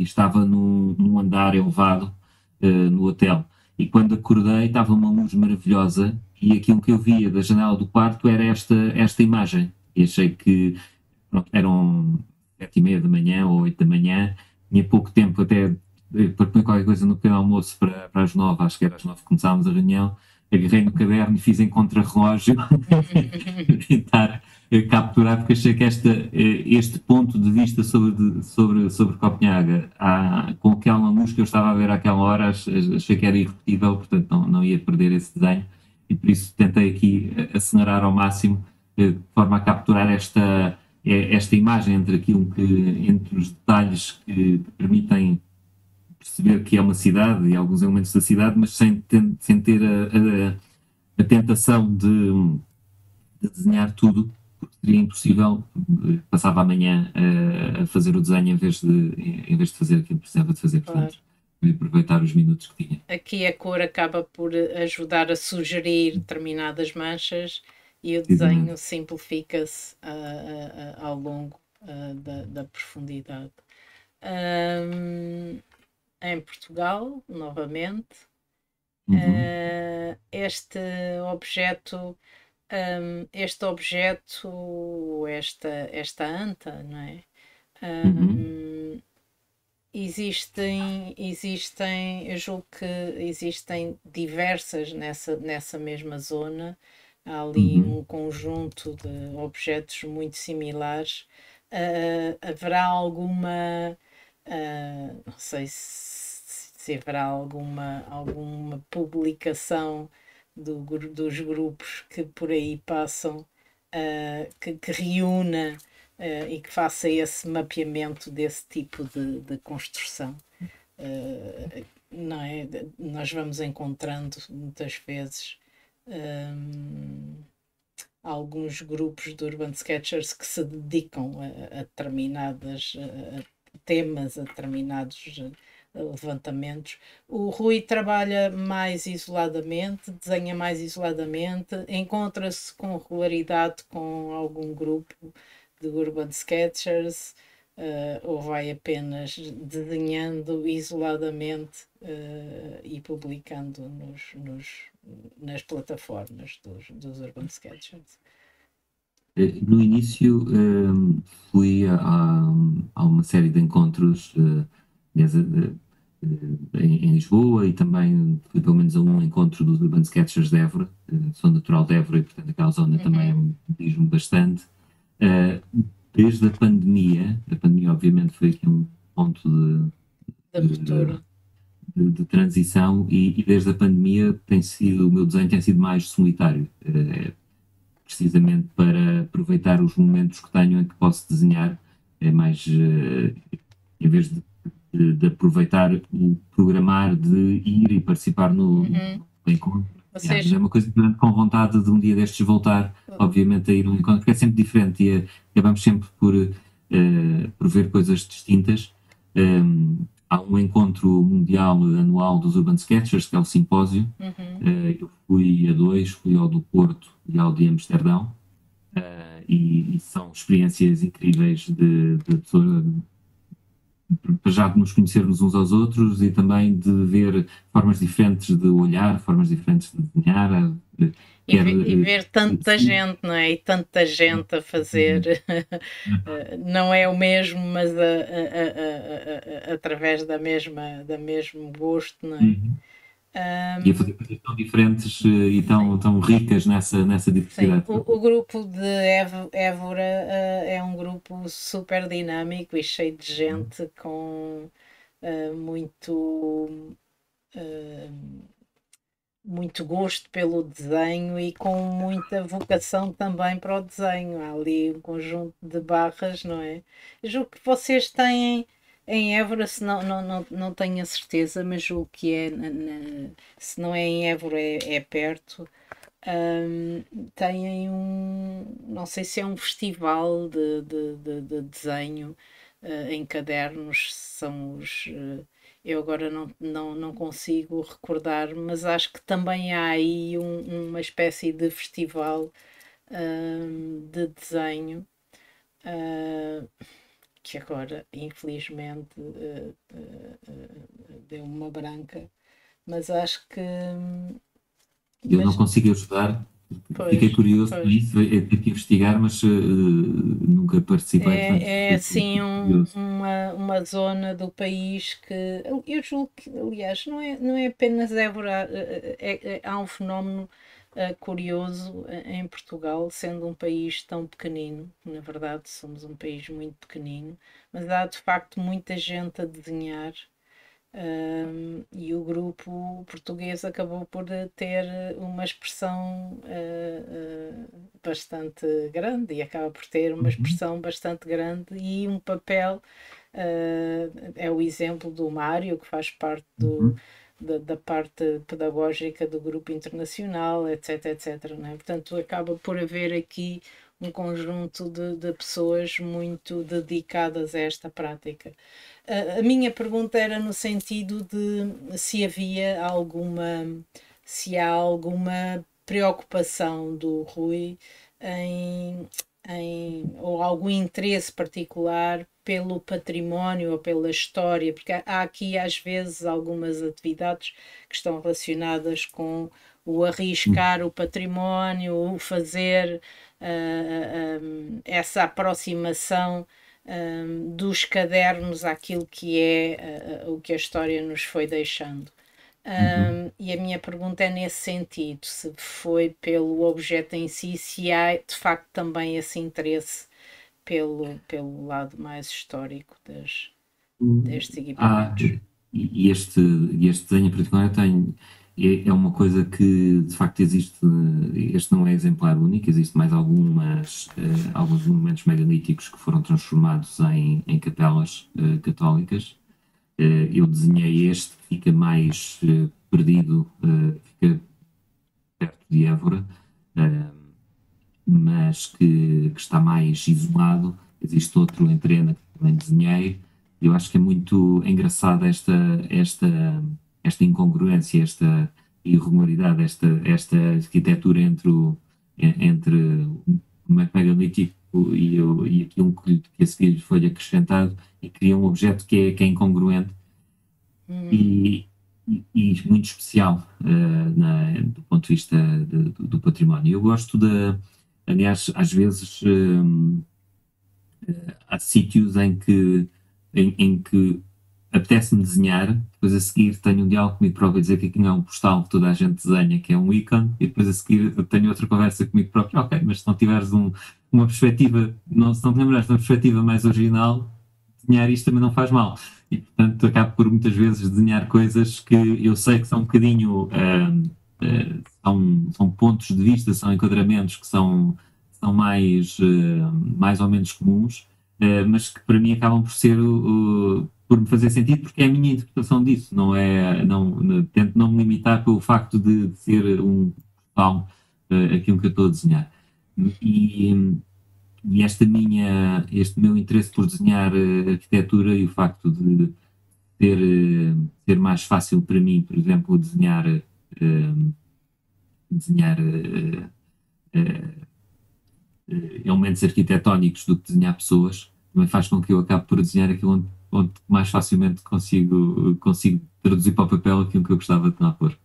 estava num andar elevado no hotel. E quando acordei estava uma luz maravilhosa e aquilo que eu via da janela do quarto era esta imagem. E achei que pronto, eram 7:30 da manhã ou 8 da manhã, tinha pouco tempo até para comer qualquer coisa no pequeno almoço para as 9, acho que era às 9 que começámos a reunião, agarrei no caderno e fiz em contrarrelógio tentar capturar, porque achei que este ponto de vista sobre Copenhaga, com aquela luz que eu estava a ver àquela hora, achei que era irrepetível, portanto não ia perder esse desenho, e por isso tentei aqui acelerar ao máximo, de forma a capturar esta imagem entre os detalhes que permitem perceber que é uma cidade e alguns elementos da cidade, mas sem ter a tentação de desenhar tudo, porque seria impossível. Passava amanhã a fazer o desenho em vez de fazer aquilo que precisava de fazer, portanto, aproveitar os minutos que tinha. Aqui a cor acaba por ajudar a sugerir determinadas manchas e o desenho simplifica-se ao longo da profundidade. Em Portugal, novamente, este objeto, esta anta, não é? Existem, eu julgo que existem diversas nessa mesma zona. Há ali um conjunto de objetos muito similares. Haverá alguma, não sei se haverá alguma publicação dos grupos que por aí passam, que reúna e que faça esse mapeamento desse tipo de construção. Não é? Nós vamos encontrando muitas vezes alguns grupos de urban sketchers que se dedicam a determinados temas, a determinados levantamentos. O Rui trabalha mais isoladamente, desenha mais isoladamente, encontra-se com regularidade com algum grupo de urban sketchers, ou vai apenas desenhando isoladamente e publicando nas plataformas dos urban sketchers. No início fui a uma série de encontros em Lisboa, e também fui pelo menos a um encontro dos urban sketchers de Évora. Sou natural de Évora e portanto aquela zona também diz-me bastante. Desde a pandemia obviamente foi aqui um ponto de transição, e desde a pandemia o meu desenho tem sido mais solitário, precisamente para aproveitar os momentos que tenho em que posso desenhar, mais em vez de aproveitar o programar de ir e participar no encontro. É uma coisa que com vontade de um dia destes voltar, obviamente, a ir a um encontro, porque é sempre diferente e acabamos sempre por por ver coisas distintas. Há um encontro mundial anual dos Urban Sketchers, que é o simpósio. Eu fui a dois, fui ao do Porto e ao de Amsterdão. E são experiências incríveis de pessoas, já de nos conhecermos uns aos outros e também de ver formas diferentes de olhar, formas diferentes de desenhar. E ver tanta gente, não é? E tanta gente a fazer, não é o mesmo, mas através da mesmo gosto, não é? Uhum. E a fazer coisas tão diferentes e tão ricas nessa Sim, diversidade. o grupo de Évora é um grupo super dinâmico e cheio de gente com muito, muito gosto pelo desenho e com muita vocação também para o desenho. Há ali um conjunto de barras, não é? Eu julgo que vocês têm em Évora, se não tenho a certeza, mas julgo que é, se não é em Évora, é perto. Têm não sei se é um festival de desenho em cadernos, são eu agora não consigo recordar, mas acho que também há aí uma espécie de festival de desenho que agora, infelizmente, deu uma branca, mas acho que. Eu não Mas, consigo ajudar, fiquei pois, curioso por pois. isso, eu tive que investigar, mas nunca participei, portanto É assim fiquei curioso. uma zona do país que eu julgo que, aliás, não é apenas Évora, há um fenómeno curioso em Portugal, sendo um país tão pequenino, na verdade somos um país muito pequenino, mas há de facto muita gente a desenhar. E o grupo português acabou por ter uma expressão bastante grande e acaba por ter uma Uhum, expressão bastante grande e um papel. É o exemplo do Mário, que faz parte uhum. da parte pedagógica do grupo internacional, etc, etc. Não é? Portanto, acaba por haver aqui um conjunto de pessoas muito dedicadas a esta prática. A minha pergunta era no sentido de se há alguma preocupação do Rui em, ou algum interesse particular pelo património ou pela história, porque há aqui às vezes algumas atividades que estão relacionadas com o arriscar o património, o fazer essa aproximação dos cadernos àquilo que é o que a história nos foi deixando. Uhum. E a minha pergunta é nesse sentido, se foi pelo objeto em si, se há de facto também esse interesse pelo lado mais histórico destes Há, equipamentos. e este desenho em particular é uma coisa que de facto existe. Este não é exemplar único, existe mais alguns monumentos megalíticos que foram transformados em capelas católicas. Eu desenhei este que fica mais perdido, fica perto de Évora, eh, mas que está mais isolado. Existe outro em Trena que também desenhei. Eu acho que é muito engraçada esta incongruência, esta irregularidade, esta arquitetura entre o momento megalítico e aquilo que a seguir foi acrescentado e cria um objeto que é incongruente Hum, e, e muito especial do ponto de vista do património. Eu gosto aliás, às vezes há sítios em que apetece-me desenhar, depois a seguir tenho um diálogo comigo próprio a dizer que aquilo é um postal que toda a gente desenha, que é um ícone, e depois a seguir eu tenho outra conversa comigo próprio, ok, mas se não tiveres uma perspectiva, se não te lembrares de uma perspectiva mais original, desenhar isto também não faz mal. E portanto acabo por muitas vezes desenhar coisas que eu sei que são um bocadinho são pontos de vista, são enquadramentos que são mais ou menos comuns, mas que para mim acabam por me fazer sentido porque é a minha interpretação disso, não é, tento não me limitar pelo facto de ser um portal aquilo que eu estou a desenhar. E, este meu interesse por desenhar arquitetura e o facto de ser mais fácil para mim, por exemplo, desenhar elementos arquitetónicos do que desenhar pessoas, também faz com que eu acabe por desenhar aquilo onde mais facilmente consigo traduzir para o papel aquilo que eu gostava de lá pôr.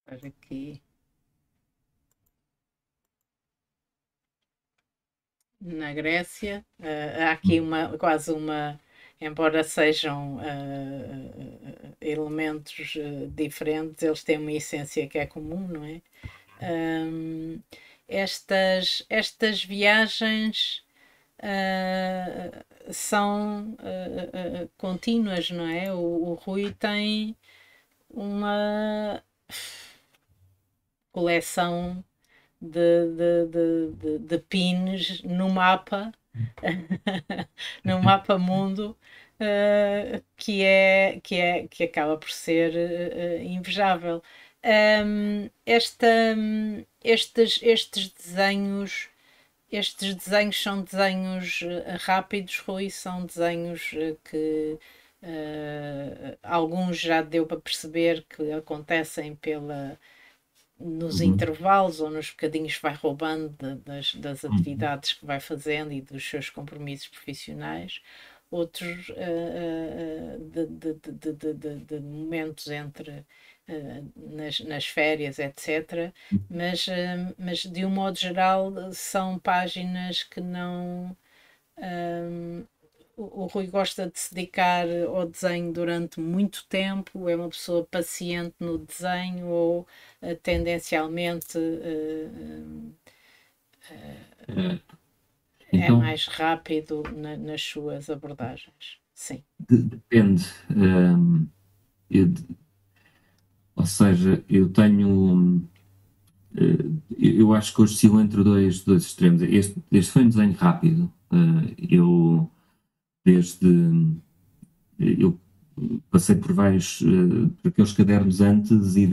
Aqui na Grécia, há aqui quase uma, embora sejam elementos diferentes, eles têm uma essência que é comum, não é? Estas viagens são contínuas, não é? O Rui tem uma coleção de pins no mapa, no mapa mundo, que acaba por ser invejável. Estes desenhos são desenhos rápidos, Rui, são desenhos que alguns já deu para perceber que acontecem nos intervalos ou nos bocadinhos que vai roubando das atividades que vai fazendo e dos seus compromissos profissionais. Outros de momentos entre nas férias, etc. Mas de um modo geral são páginas que não. O Rui gosta de se dedicar ao desenho durante muito tempo, é uma pessoa paciente no desenho ou tendencialmente é Então, mais rápido nas suas abordagens. Sim. depende. Eu- ou seja, eu tenho. Eu acho que oscilo entre dois extremos. Este foi um desenho rápido. Desde. Eu passei por por aqueles cadernos antes e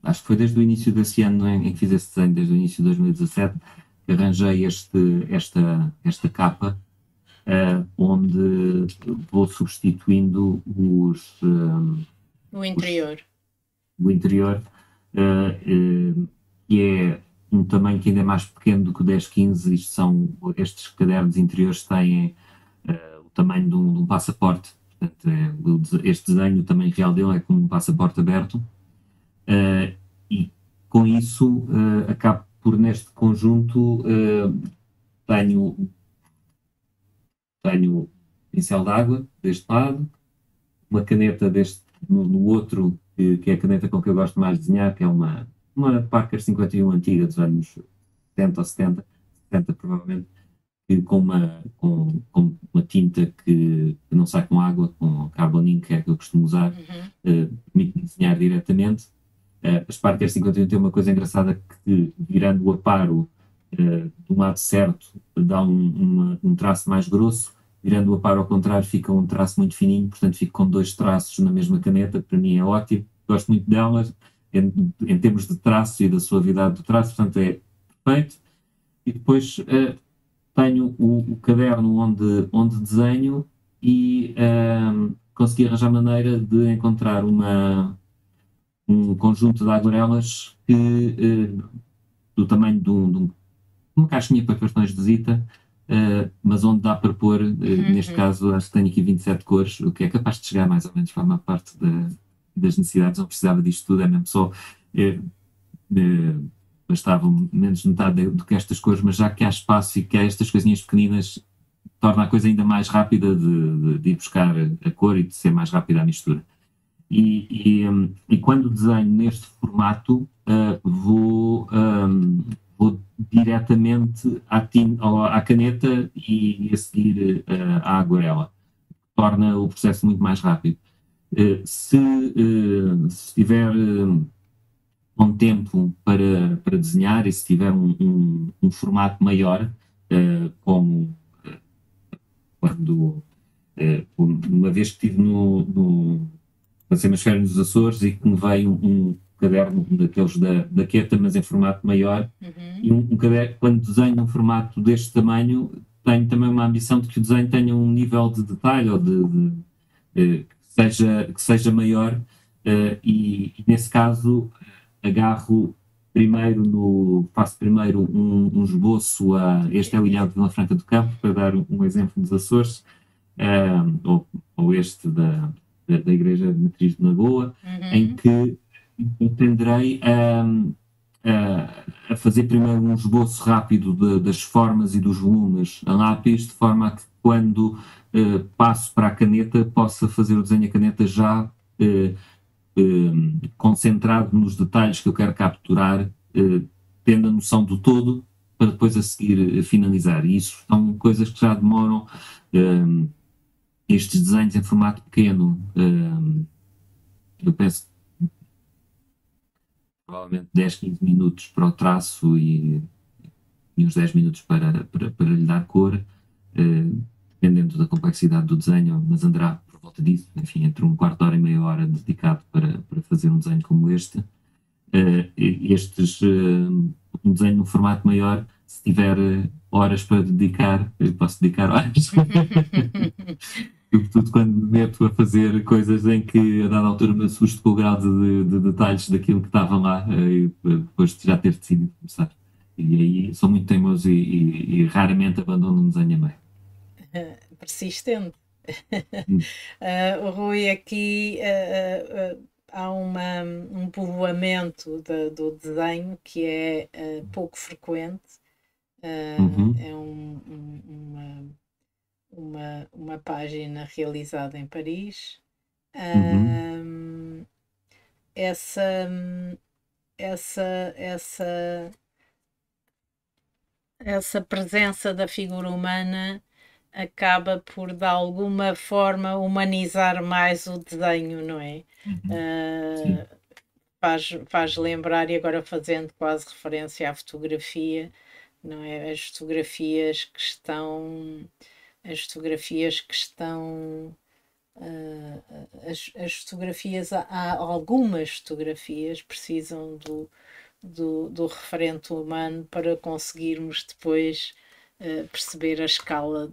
acho que foi desde o início desse ano em que fiz esse desenho, desde o início de 2017, que arranjei esta capa, onde vou substituindo O interior. o interior, que é um tamanho que ainda é mais pequeno do que o 10-15. Estes cadernos interiores têm o tamanho de um passaporte. Portanto, este desenho, o tamanho real dele é como um passaporte aberto. E com isso, acabo por, neste conjunto, tenho pincel d'água deste lado, uma caneta no outro, que é a caneta com que eu gosto mais de desenhar, que é uma Parker 51 antiga dos anos 70 ou 70 provavelmente, com uma tinta que não sai com água, com Carbon Ink, que é a que eu costumo usar, permite-me desenhar diretamente. As Parker 51 tem uma coisa engraçada que, virando o aparo de um lado certo, dá um traço mais grosso, virando o aparo ao contrário, fica um traço muito fininho, portanto fico com dois traços na mesma caneta, para mim é ótimo, gosto muito delas, em termos de traço e da suavidade do traço, portanto é perfeito. E depois tenho o caderno onde desenho e consegui arranjar maneira de encontrar um conjunto de aguarelas do tamanho de uma caixinha para cartões de visita, mas onde dá para pôr, neste caso, acho que tenho aqui 27 cores, o que é capaz de chegar mais ou menos para uma parte das necessidades. Não precisava disto tudo, é mesmo só. Bastavam menos de metade do que estas cores, mas já que há espaço e que há estas coisinhas pequeninas, torna a coisa ainda mais rápida de ir buscar a cor e de ser mais rápida a mistura. E quando desenho neste formato, vou diretamente à caneta e a seguir à aguarela. Torna o processo muito mais rápido. Se estiver com tempo para desenhar e se tiver um formato maior, como quando uma vez que estive passei umas férias nos Açores e que me veio caderno daqueles da Queta, mas em formato maior. E Uhum. um caderno, quando desenho um formato deste tamanho, tenho também uma ambição de que o desenho tenha um nível de detalhe ou que seja maior. E nesse caso agarro faço primeiro um esboço este é o Ilhado de Vila Franca do Campo, para dar um exemplo dos Açores, ou este da Igreja de Matriz de Lagoa, em Uhum. que tenderei a fazer primeiro um esboço rápido das formas e dos volumes a lápis, de forma a que quando passo para a caneta possa fazer o desenho a caneta já concentrado nos detalhes que eu quero capturar, tendo a noção do todo, para depois a seguir finalizar. E isso são coisas que já demoram, estes desenhos em formato pequeno, eu penso provavelmente 10, 15 minutos para o traço e uns 10 minutos para lhe dar cor, dependendo da complexidade do desenho, mas andará por volta disso, enfim, entre um quarto de hora e meia hora dedicado para fazer um desenho como este. Um desenho no formato maior, se tiver horas para dedicar, eu posso dedicar horas. Sobretudo quando me meto a fazer coisas em que a dada altura me assusto com o grau de detalhes daquilo que estava lá, depois de já ter decidido começar. E aí sou muito teimoso e raramente abandono um desenho a meio. Persistente. Hum. O Rui aqui há um povoamento do desenho que é pouco frequente. Uhum, É uma página realizada em Paris. uhum, Um, essa, essa, essa, essa presença da figura humana acaba por, de alguma forma, humanizar mais o desenho, não é? uhum. Sim. Uh, faz lembrar, e agora fazendo quase referência à fotografia, não é? As fotografias que estão as fotografias, há algumas fotografias precisam do referente humano para conseguirmos depois perceber a escala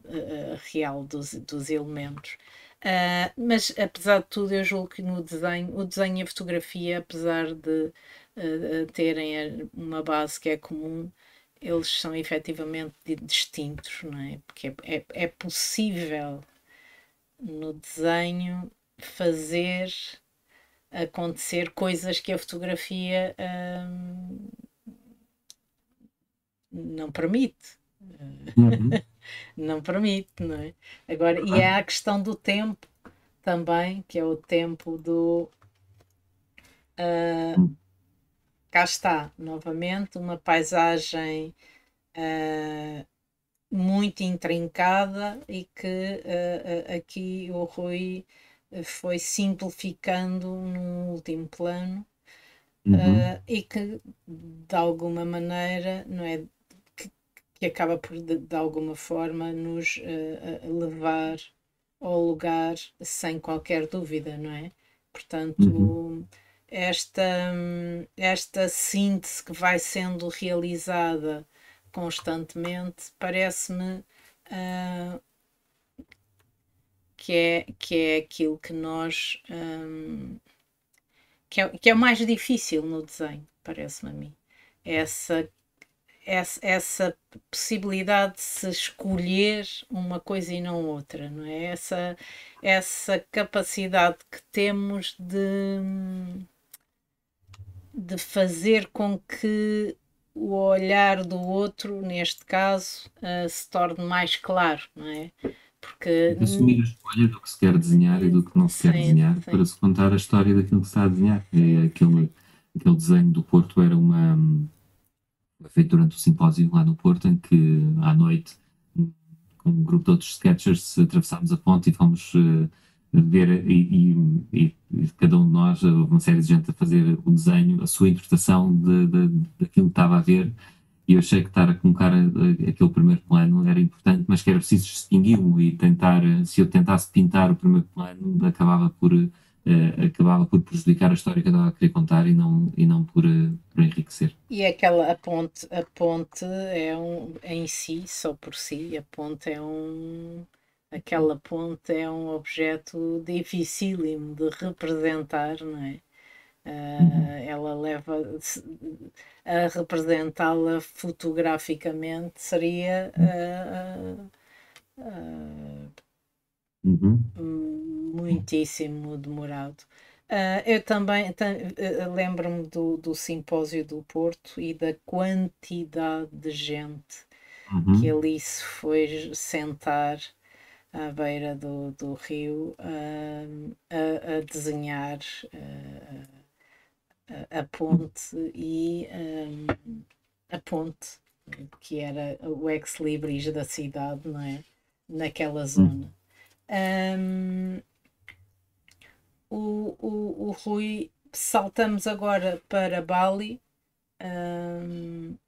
real dos elementos. Mas apesar de tudo, eu julgo que no desenho, o desenho e a fotografia, apesar de terem uma base que é comum, eles são efetivamente distintos, não é? Porque é possível no desenho fazer acontecer coisas que a fotografia não permite. Uhum. Não permite, não é? Agora, e Claro. há a questão do tempo também, que é o tempo do. Hum, Cá está, novamente, uma paisagem uh, muito intrincada e que aqui o Rui foi simplificando no último plano uhum, e que de alguma maneira não é que, que acaba por de alguma forma nos levar ao lugar sem qualquer dúvida, não é? uhum, Portanto, esta síntese que vai sendo realizada constantemente parece-me que é aquilo que nós que é o mais difícil no desenho, parece-me a mim. Essa, essa possibilidade de se escolher uma coisa e não outra, não é? Essa capacidade que temos de fazer com que o olhar do outro, neste caso, se torne mais claro, não é? Porque de assumir a escolha do que se quer desenhar e do que não se quer sim, desenhar para sim, se contar a história daquilo que se está a desenhar. sim, sim. Aquele desenho do Porto era foi feito durante o simpósio lá no Porto, em que à noite, com um grupo de outros sketchers, atravessámos a ponte e fomos ver, e cada um de nós, houve uma série de gente a fazer o desenho, a sua interpretação daquilo que estava a ver. E eu achei que estar a colocar aquele primeiro plano era importante, mas que era preciso distingui-lo e tentar, se eu tentasse pintar o primeiro plano, acabava por acabava por prejudicar a história que eu estava a querer contar e não por enriquecer. E a ponte é em si, só por si, aquela ponte é um objeto dificílimo de representar, não é? Uhum, Ela leva a representá-la fotograficamente seria uhum, muitíssimo demorado. Eu também lembro-me do simpósio do Porto e da quantidade de gente que uhum, ali se foi sentar à beira do rio a desenhar a ponte e a ponte, que era o ex-libris da cidade, não é? Naquela uhum, zona. Um, o Rui, saltamos agora para Bali.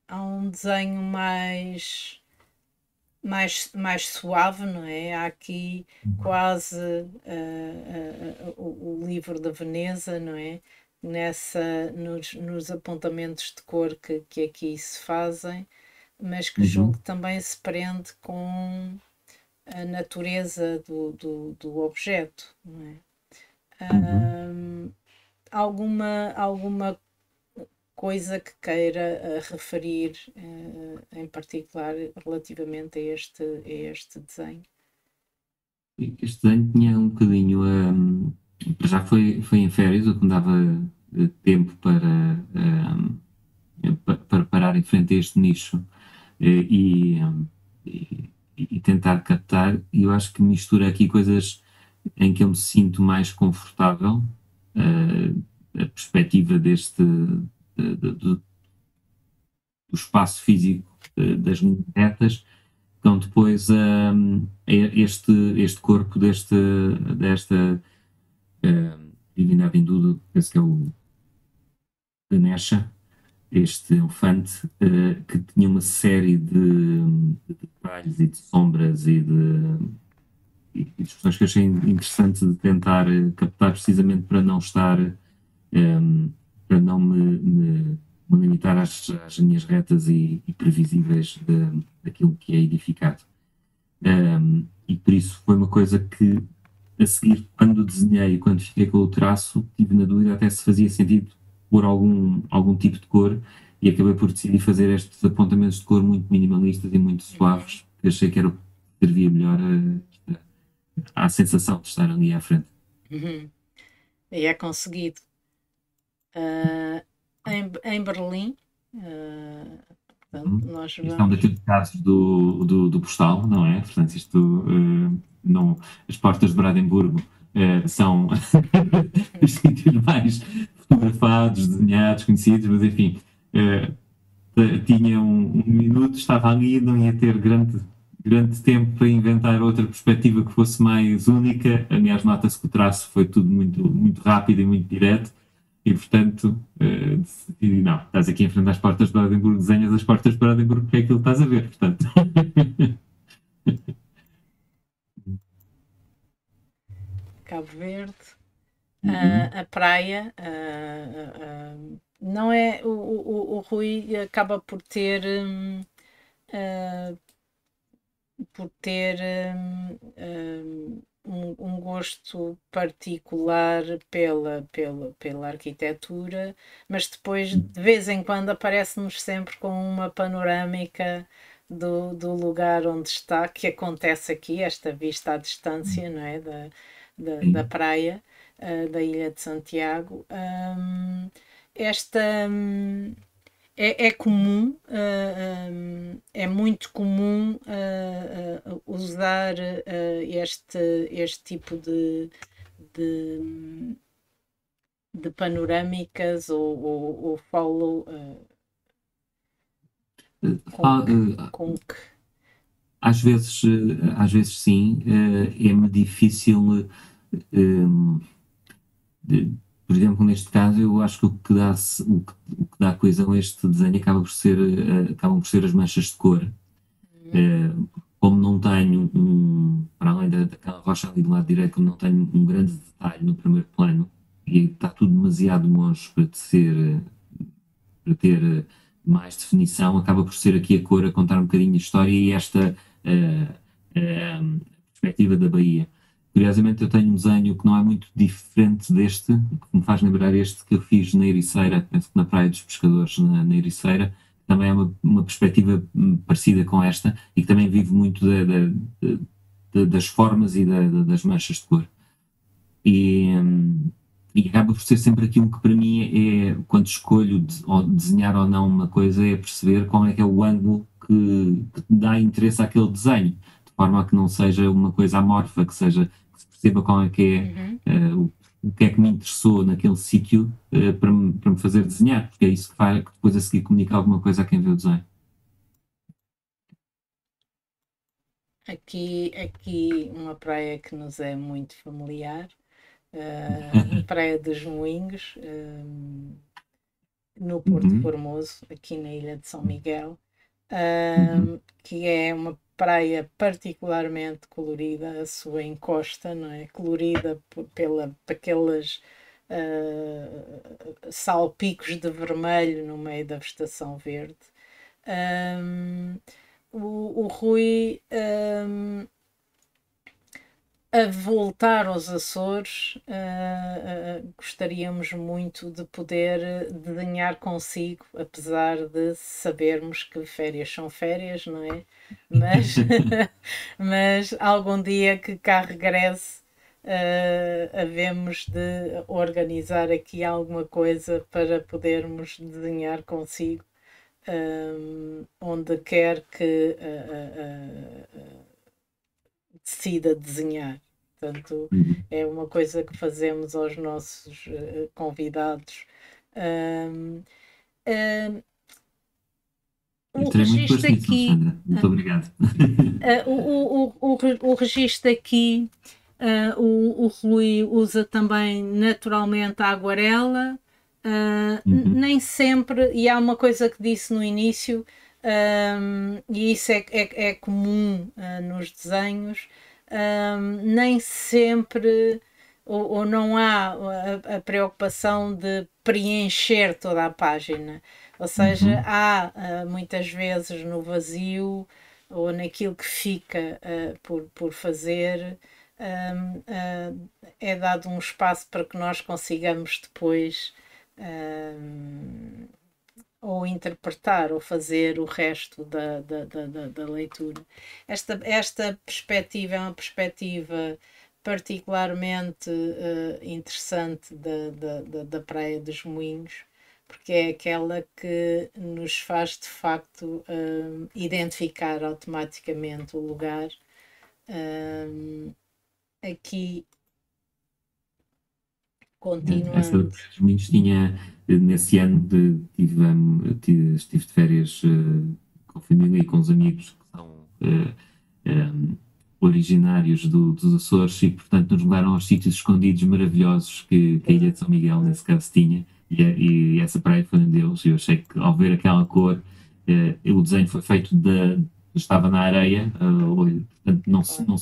Há um desenho mais suave, não é? Há aqui quase o livro da Veneza, não é? Nos apontamentos de cor que aqui se fazem, mas que julgo uhum, que também se prende com a natureza do objeto, não é? uhum. Hum, alguma coisa que queira referir em particular relativamente a este desenho? Este ano tinha um bocadinho. Já foi em férias, o que me dava tempo para parar em frente a este nicho e tentar captar. E eu acho que mistura aqui coisas em que eu me sinto mais confortável, a perspectiva do espaço físico das linhas retas, então depois este corpo desta divindade hindu, penso que é o Ganesha, este elefante, que tinha uma série de detalhes e de sombras e discussões que eu achei interessante de tentar captar precisamente para não estar, para não me limitar às linhas retas e previsíveis daquilo que é edificado. E por isso foi uma coisa que, a seguir, quando desenhei, quando fiquei com o traço, tive na dúvida até se fazia sentido pôr algum tipo de cor e acabei por decidir fazer estes apontamentos de cor muito minimalistas e muito Uhum, suaves, que achei que era o que servia melhor à sensação de estar ali à frente. uhum. E é conseguido. Ah, em Berlim, portanto, Uhum. nós Isto é um vamos. daqueles casos do postal, não é? Portanto, não, as portas de Brandemburgo são os sítios mais fotografados, desenhados, conhecidos, mas enfim, eh, tinha um minuto, estava ali, não ia ter grande tempo para inventar outra perspectiva que fosse mais única. Aliás, nota-se que o traço foi tudo muito, muito rápido e muito direto. E, portanto, decidi, não, estás aqui em frente às portas de Brandenburgo, desenhas as portas de Brandenburgo, porque é aquilo que estás a ver, portanto. Cabo Verde, Uhum, a praia, não é o Rui acaba ah, por ter um gosto particular pela arquitetura, mas depois de vez em quando aparece-nos sempre com uma panorâmica do lugar onde está, que acontece aqui, esta vista à distância, não é? Da sim. praia, da Ilha de Santiago. Esta. É comum, é muito comum usar este tipo de, de panorâmicas ou follow Fa- conk. às vezes sim, é-me difícil. eh, de- por exemplo, neste caso, eu acho que o que dá coesão a este desenho acabam por ser as manchas de cor. Uhum, Eh, Como não tenho para além daquela rocha rocha ali do lado direito, não tenho um grande detalhe no primeiro plano, e está tudo demasiado longe para ter mais definição, acaba por ser aqui a cor a contar um bocadinho a história e esta perspectiva da Bahia. Curiosamente, eu tenho um desenho que não é muito diferente deste, que me faz lembrar este que eu fiz na Ericeira, penso que na Praia dos Pescadores, na Ericeira, também é uma perspectiva parecida com esta e que também vive muito das formas e das manchas de cor. E acaba por ser sempre aquilo que para mim quando escolho ou desenhar ou não uma coisa, é perceber qual é que é o ângulo que dá interesse àquele desenho, de forma a que não seja uma coisa amorfa, que se perceba qual é que o que é que me interessou naquele sítio para me fazer desenhar, porque é isso que faz que depois a seguir comunica alguma coisa a quem vê o desenho. Aqui uma praia que nos é muito familiar, Praia dos Moinhos, no Porto Uhum, Formoso, aqui na Ilha de São Miguel, uhum, que é uma praia particularmente colorida, a sua encosta, não é? Colorida por aqueles salpicos de vermelho no meio da vegetação verde. Um, o Rui a voltar aos Açores, gostaríamos muito de poder desenhar consigo, apesar de sabermos que férias são férias, não é? Mas, mas algum dia que cá regresse, havemos de organizar aqui alguma coisa para podermos desenhar consigo, onde quer que decida desenhar. Portanto, uhum. é uma coisa que fazemos aos nossos convidados. Um, um, Eu o terei muito registro gosto nisso, aqui, Alexandra. Muito obrigado. o registro aqui, o Rui usa também naturalmente a aguarela, Uhum, nem sempre, e há uma coisa que disse no início, e isso é comum nos desenhos, nem sempre, ou não há a preocupação de preencher toda a página. Ou seja, uhum. há muitas vezes no vazio ou naquilo que fica por fazer, é dado um espaço para que nós consigamos depois ou interpretar ou fazer o resto da leitura. Esta perspectiva é uma perspectiva particularmente interessante da Praia dos Moinhos, porque é aquela que nos faz de facto identificar automaticamente o lugar. Aqui, Essa continuando. dos Meninos tinha, nesse ano, estive de férias com a família e com os amigos que são originários dos Açores e, portanto, nos levaram aos sítios escondidos maravilhosos que a Ilha de São Miguel, nesse caso, tinha. E essa praia foi um deles. E eu achei que, ao ver aquela cor, o desenho foi feito estava na areia, portanto, Claro.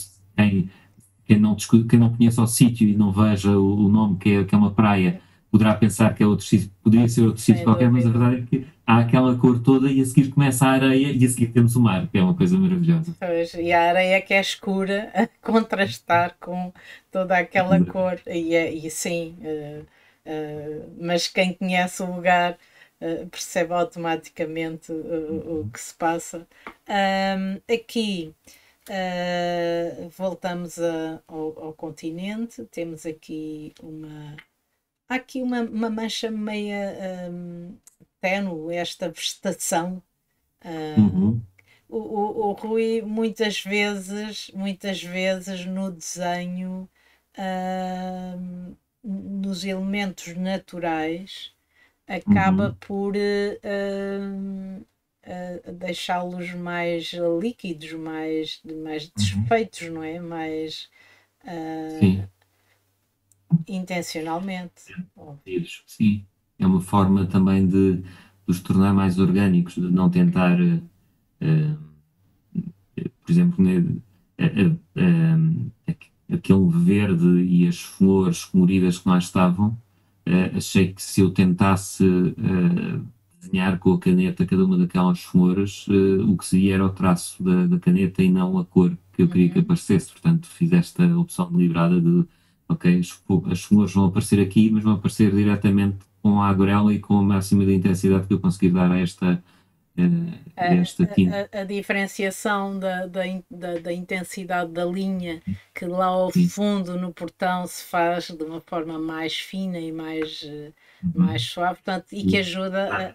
quem não conheça o sítio e não veja o nome que é uma praia, poderá pensar que é outro sítio, poderia ser outro sítio Sem qualquer, mas a dúvida. verdade é que há aquela cor toda e a seguir começa a areia e a seguir temos o mar, que é uma coisa maravilhosa. Pois, e a areia que é escura a contrastar com toda aquela cor. E sim, mas quem conhece o lugar percebe automaticamente o que se passa. Aqui voltamos ao continente, temos aqui há aqui uma mancha meia ténue, esta vegetação. Uh, Uhum, o Rui muitas vezes no desenho, nos elementos naturais, acaba uhum, por deixá-los mais líquidos, mais uhum. desfeitos, não é? Mais Sim, intencionalmente. sim. É uma forma também de os tornar mais orgânicos, de não tentar, por exemplo, aquele verde e as flores coloridas que lá estavam, achei que se eu tentasse desenhar com a caneta cada uma daquelas flores, o que seria era o traço da caneta e não a cor que eu queria que aparecesse. Portanto, fiz esta opção deliberada de, ok, as flores vão aparecer aqui, mas vão aparecer diretamente com a aguarela e com a máxima de intensidade que eu conseguir dar a esta tinta. A diferenciação da intensidade da linha que lá ao Sim. fundo no portão se faz de uma forma mais fina e mais Uhum. suave, portanto, e que ajuda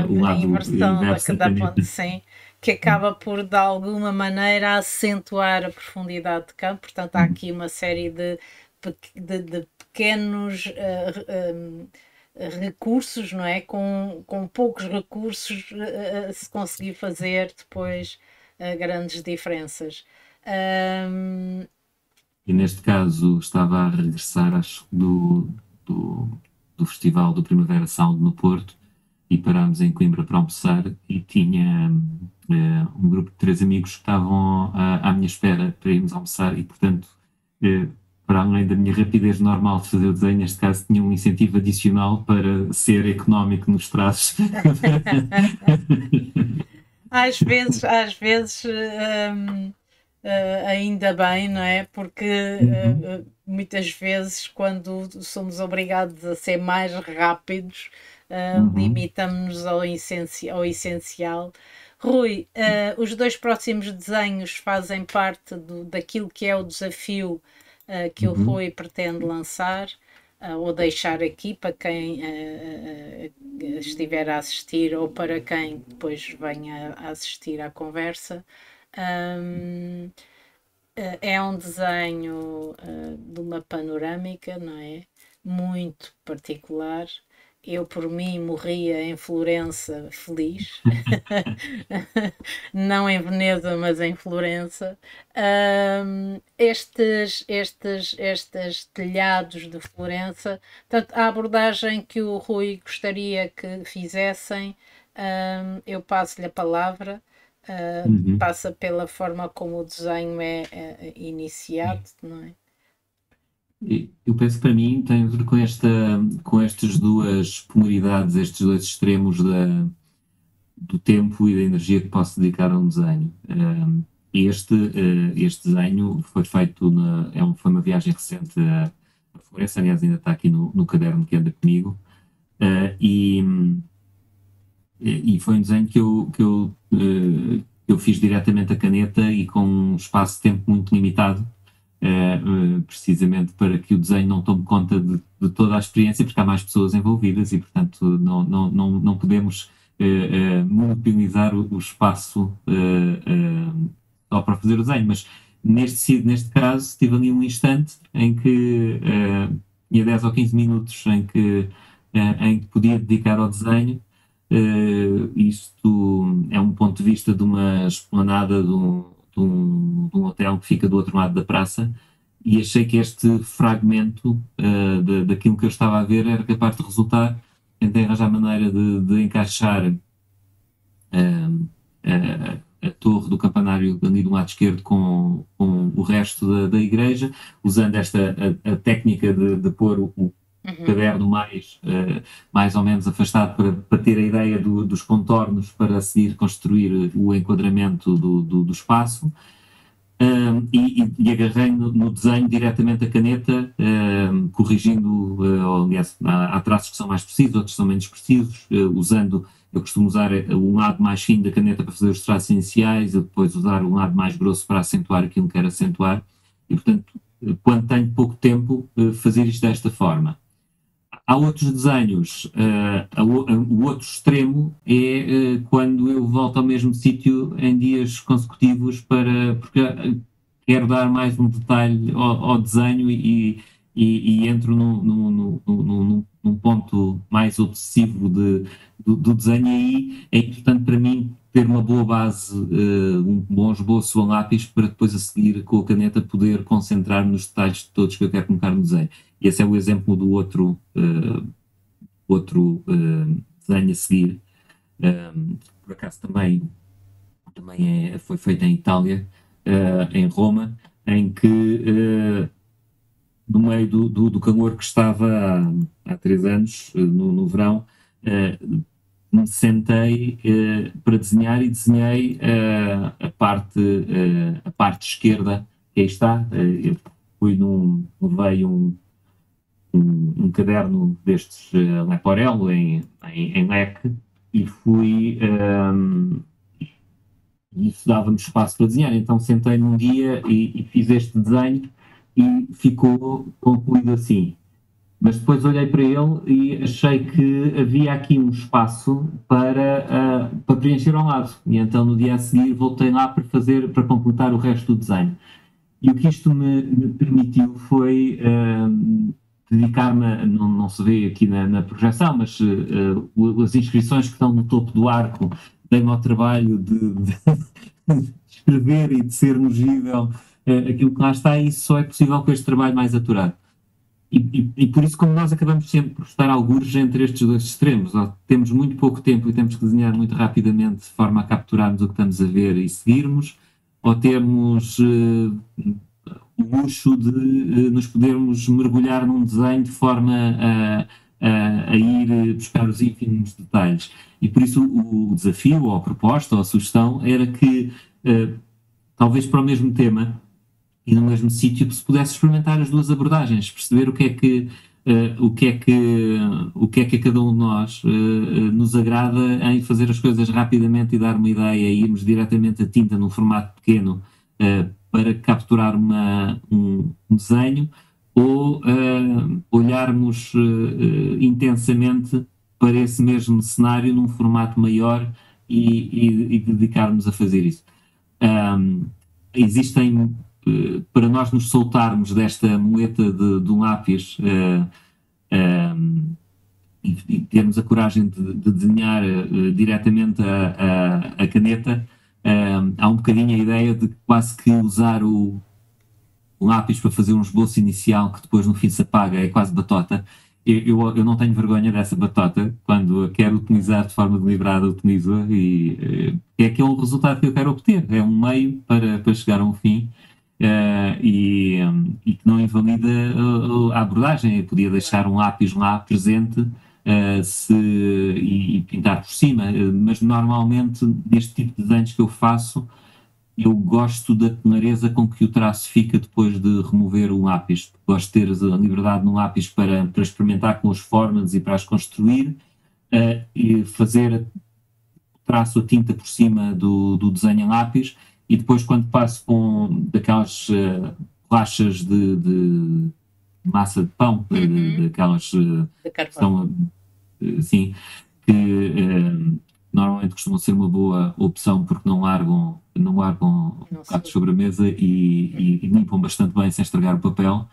O a lado inversão inverso da da ponte caneta. 100, que acaba por, de alguma maneira, acentuar a profundidade de campo. Portanto, há aqui uma série de pequenos recursos, não é? Com poucos recursos se conseguir fazer depois grandes diferenças. Um, E neste caso estava a regressar, acho, do, do Festival do Primavera Sound no Porto e parámos em Coimbra para almoçar e tinha um grupo de 3 amigos que estavam à minha espera para irmos almoçar e, portanto, eh, para além da minha rapidez normal de fazer o desenho, neste caso tinha um incentivo adicional para ser económico nos traços. às vezes ainda bem, não é? Porque Uhum, muitas vezes, quando somos obrigados a ser mais rápidos, uhum, limitamos-nos ao essencial. Rui, os dois próximos desenhos fazem parte daquilo que é o desafio que o uhum. Rui pretende lançar. Ou deixar aqui para quem estiver a assistir ou para quem depois venha a assistir à conversa. Um, é um desenho de uma panorâmica, não é? Muito particular. Eu, por mim, morria em Florença feliz, não em Veneza, mas em Florença. Estes telhados de Florença, portanto, a abordagem que o Rui gostaria que fizessem, eu passo-lhe a palavra. Uhum. Passa pela forma como o desenho é iniciado, não é? Eu penso que para mim tem a ver com estas duas polaridades, estes dois extremos do tempo e da energia que posso dedicar a um desenho. Este desenho foi feito foi uma viagem recente a Florença, aliás, ainda está aqui no caderno que anda comigo. Uh, e, e foi um desenho que eu fiz diretamente a caneta e com um espaço de tempo muito limitado, precisamente para que o desenho não tome conta de toda a experiência, porque há mais pessoas envolvidas e, portanto, não podemos monopolizar o espaço só para fazer o desenho. Mas neste caso, tive ali um instante em que tinha 10 ou 15 minutos em que podia dedicar ao desenho. Isto é um ponto de vista de uma esplanada de um hotel que fica do outro lado da praça e achei que este fragmento daquilo que eu estava a ver era capaz de resultar. Tentei arranjar maneira de encaixar a torre do campanário ali do lado esquerdo com o resto da igreja, usando a técnica de pôr o Uhum. caderno mais ou menos afastado para ter a ideia dos contornos para seguir construir o enquadramento do espaço. E agarrei no desenho diretamente a caneta, corrigindo, aliás, há traços que são mais precisos, outros são menos precisos, eu costumo usar um lado mais fino da caneta para fazer os traços iniciais, eu depois usar um lado mais grosso para acentuar aquilo que quero acentuar, e portanto, quando tenho pouco tempo, fazer isto desta forma. Há outros desenhos, o outro extremo é quando eu volto ao mesmo sítio em dias consecutivos porque quero dar mais um detalhe ao desenho e entro num ponto mais obsessivo do desenho e aí é importante para mim ter uma boa base, um bom esboço a lápis para depois a seguir com a caneta poder concentrar nos detalhes todos que eu quero colocar no desenho. E esse é o exemplo do outro desenho a seguir. Por acaso também foi feito em Itália, em Roma, em que, no meio do calor que estava há 3 anos, no verão, me sentei para desenhar e desenhei a parte esquerda, que aí está. Eu levei um caderno destes Leporello em leque e fui. E isso dava-me espaço para desenhar. Então sentei num dia e fiz este desenho e ficou concluído assim. Mas depois olhei para ele e achei que havia aqui um espaço para preencher ao lado. E então no dia a seguir voltei lá para completar o resto do desenho. E o que isto me permitiu foi dedicar-me, não se vê aqui na projeção, mas as inscrições que estão no topo do arco dei-me ao trabalho de escrever e de ser legível aquilo que lá está, e isso só é possível com este trabalho mais aturado. E por isso, como nós acabamos sempre por estar algures entre estes dois extremos, temos muito pouco tempo e temos que desenhar muito rapidamente de forma a capturarmos o que estamos a ver e seguirmos, ou temos o luxo de nos podermos mergulhar num desenho de forma a ir buscar os ínfimos detalhes. E por isso o desafio, ou a proposta, ou a sugestão era que, talvez para o mesmo tema, e no mesmo sítio, que se pudesse experimentar as duas abordagens, perceber o que é que a cada um de nós nos agrada em fazer as coisas rapidamente e dar uma ideia e irmos diretamente a tinta num formato pequeno para capturar um desenho, ou olharmos intensamente para esse mesmo cenário num formato maior e dedicarmos a fazer isso. Existem, para nós nos soltarmos desta muleta de um lápis e termos a coragem de desenhar diretamente a caneta, há um bocadinho a ideia de quase que usar o lápis para fazer um esboço inicial que depois no fim se apaga, é quase batota. Eu não tenho vergonha dessa batota. Quando a quero utilizar de forma deliberada, utilizo-a, e é aquele resultado que eu quero obter. É um meio para chegar a um fim, e que não invalida a abordagem. Eu podia deixar um lápis lá presente, e pintar por cima, mas normalmente neste tipo de desenhos que eu faço, eu gosto da clareza com que o traço fica depois de remover o lápis. Gosto de ter a liberdade no lápis para experimentar com as formas e para as construir, e fazer traço a tinta por cima do desenho em lápis, e depois quando passo com daquelas borrachas de massa de pão, daquelas que são assim, que normalmente costumam ser uma boa opção porque não largam um bocado sobre a mesa e limpam bastante bem sem estragar o papel,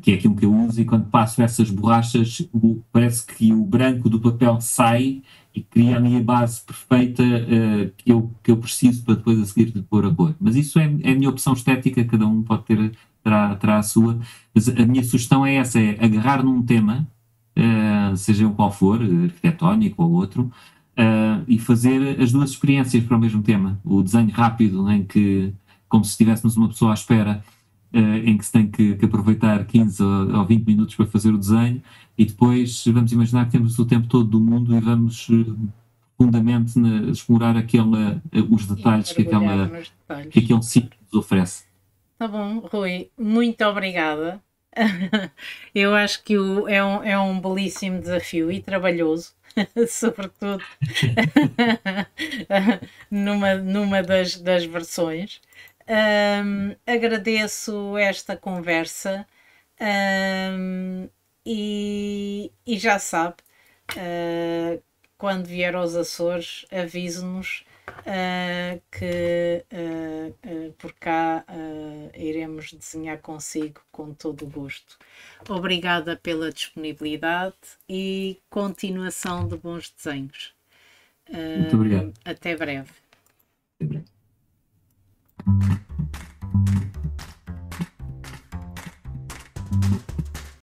que é aquilo que eu uso, e quando passo essas borrachas parece que o branco do papel sai e cria a minha base perfeita, que eu preciso para depois a seguir de pôr a cor. Mas isso é a minha opção estética, cada um pode terá a sua, mas a minha sugestão é essa, é agarrar num tema, seja qual for, arquitetónico ou outro, e fazer as duas experiências para o mesmo tema. O desenho rápido, em que, como se estivéssemos uma pessoa à espera, em que se tem que aproveitar 15 ou 20 minutos para fazer o desenho, e depois vamos imaginar que temos o tempo todo do mundo e vamos profundamente explorar os detalhes que aquele sítio nos oferece. Tá bom, Rui, muito obrigada. Eu acho que é um belíssimo desafio e trabalhoso, sobretudo numa das versões. Agradeço esta conversa, e já sabe, quando vier aos Açores, avise-nos, que por cá iremos desenhar consigo com todo o gosto. Obrigada pela disponibilidade e continuação de bons desenhos. Muito obrigado. Até breve. Até breve.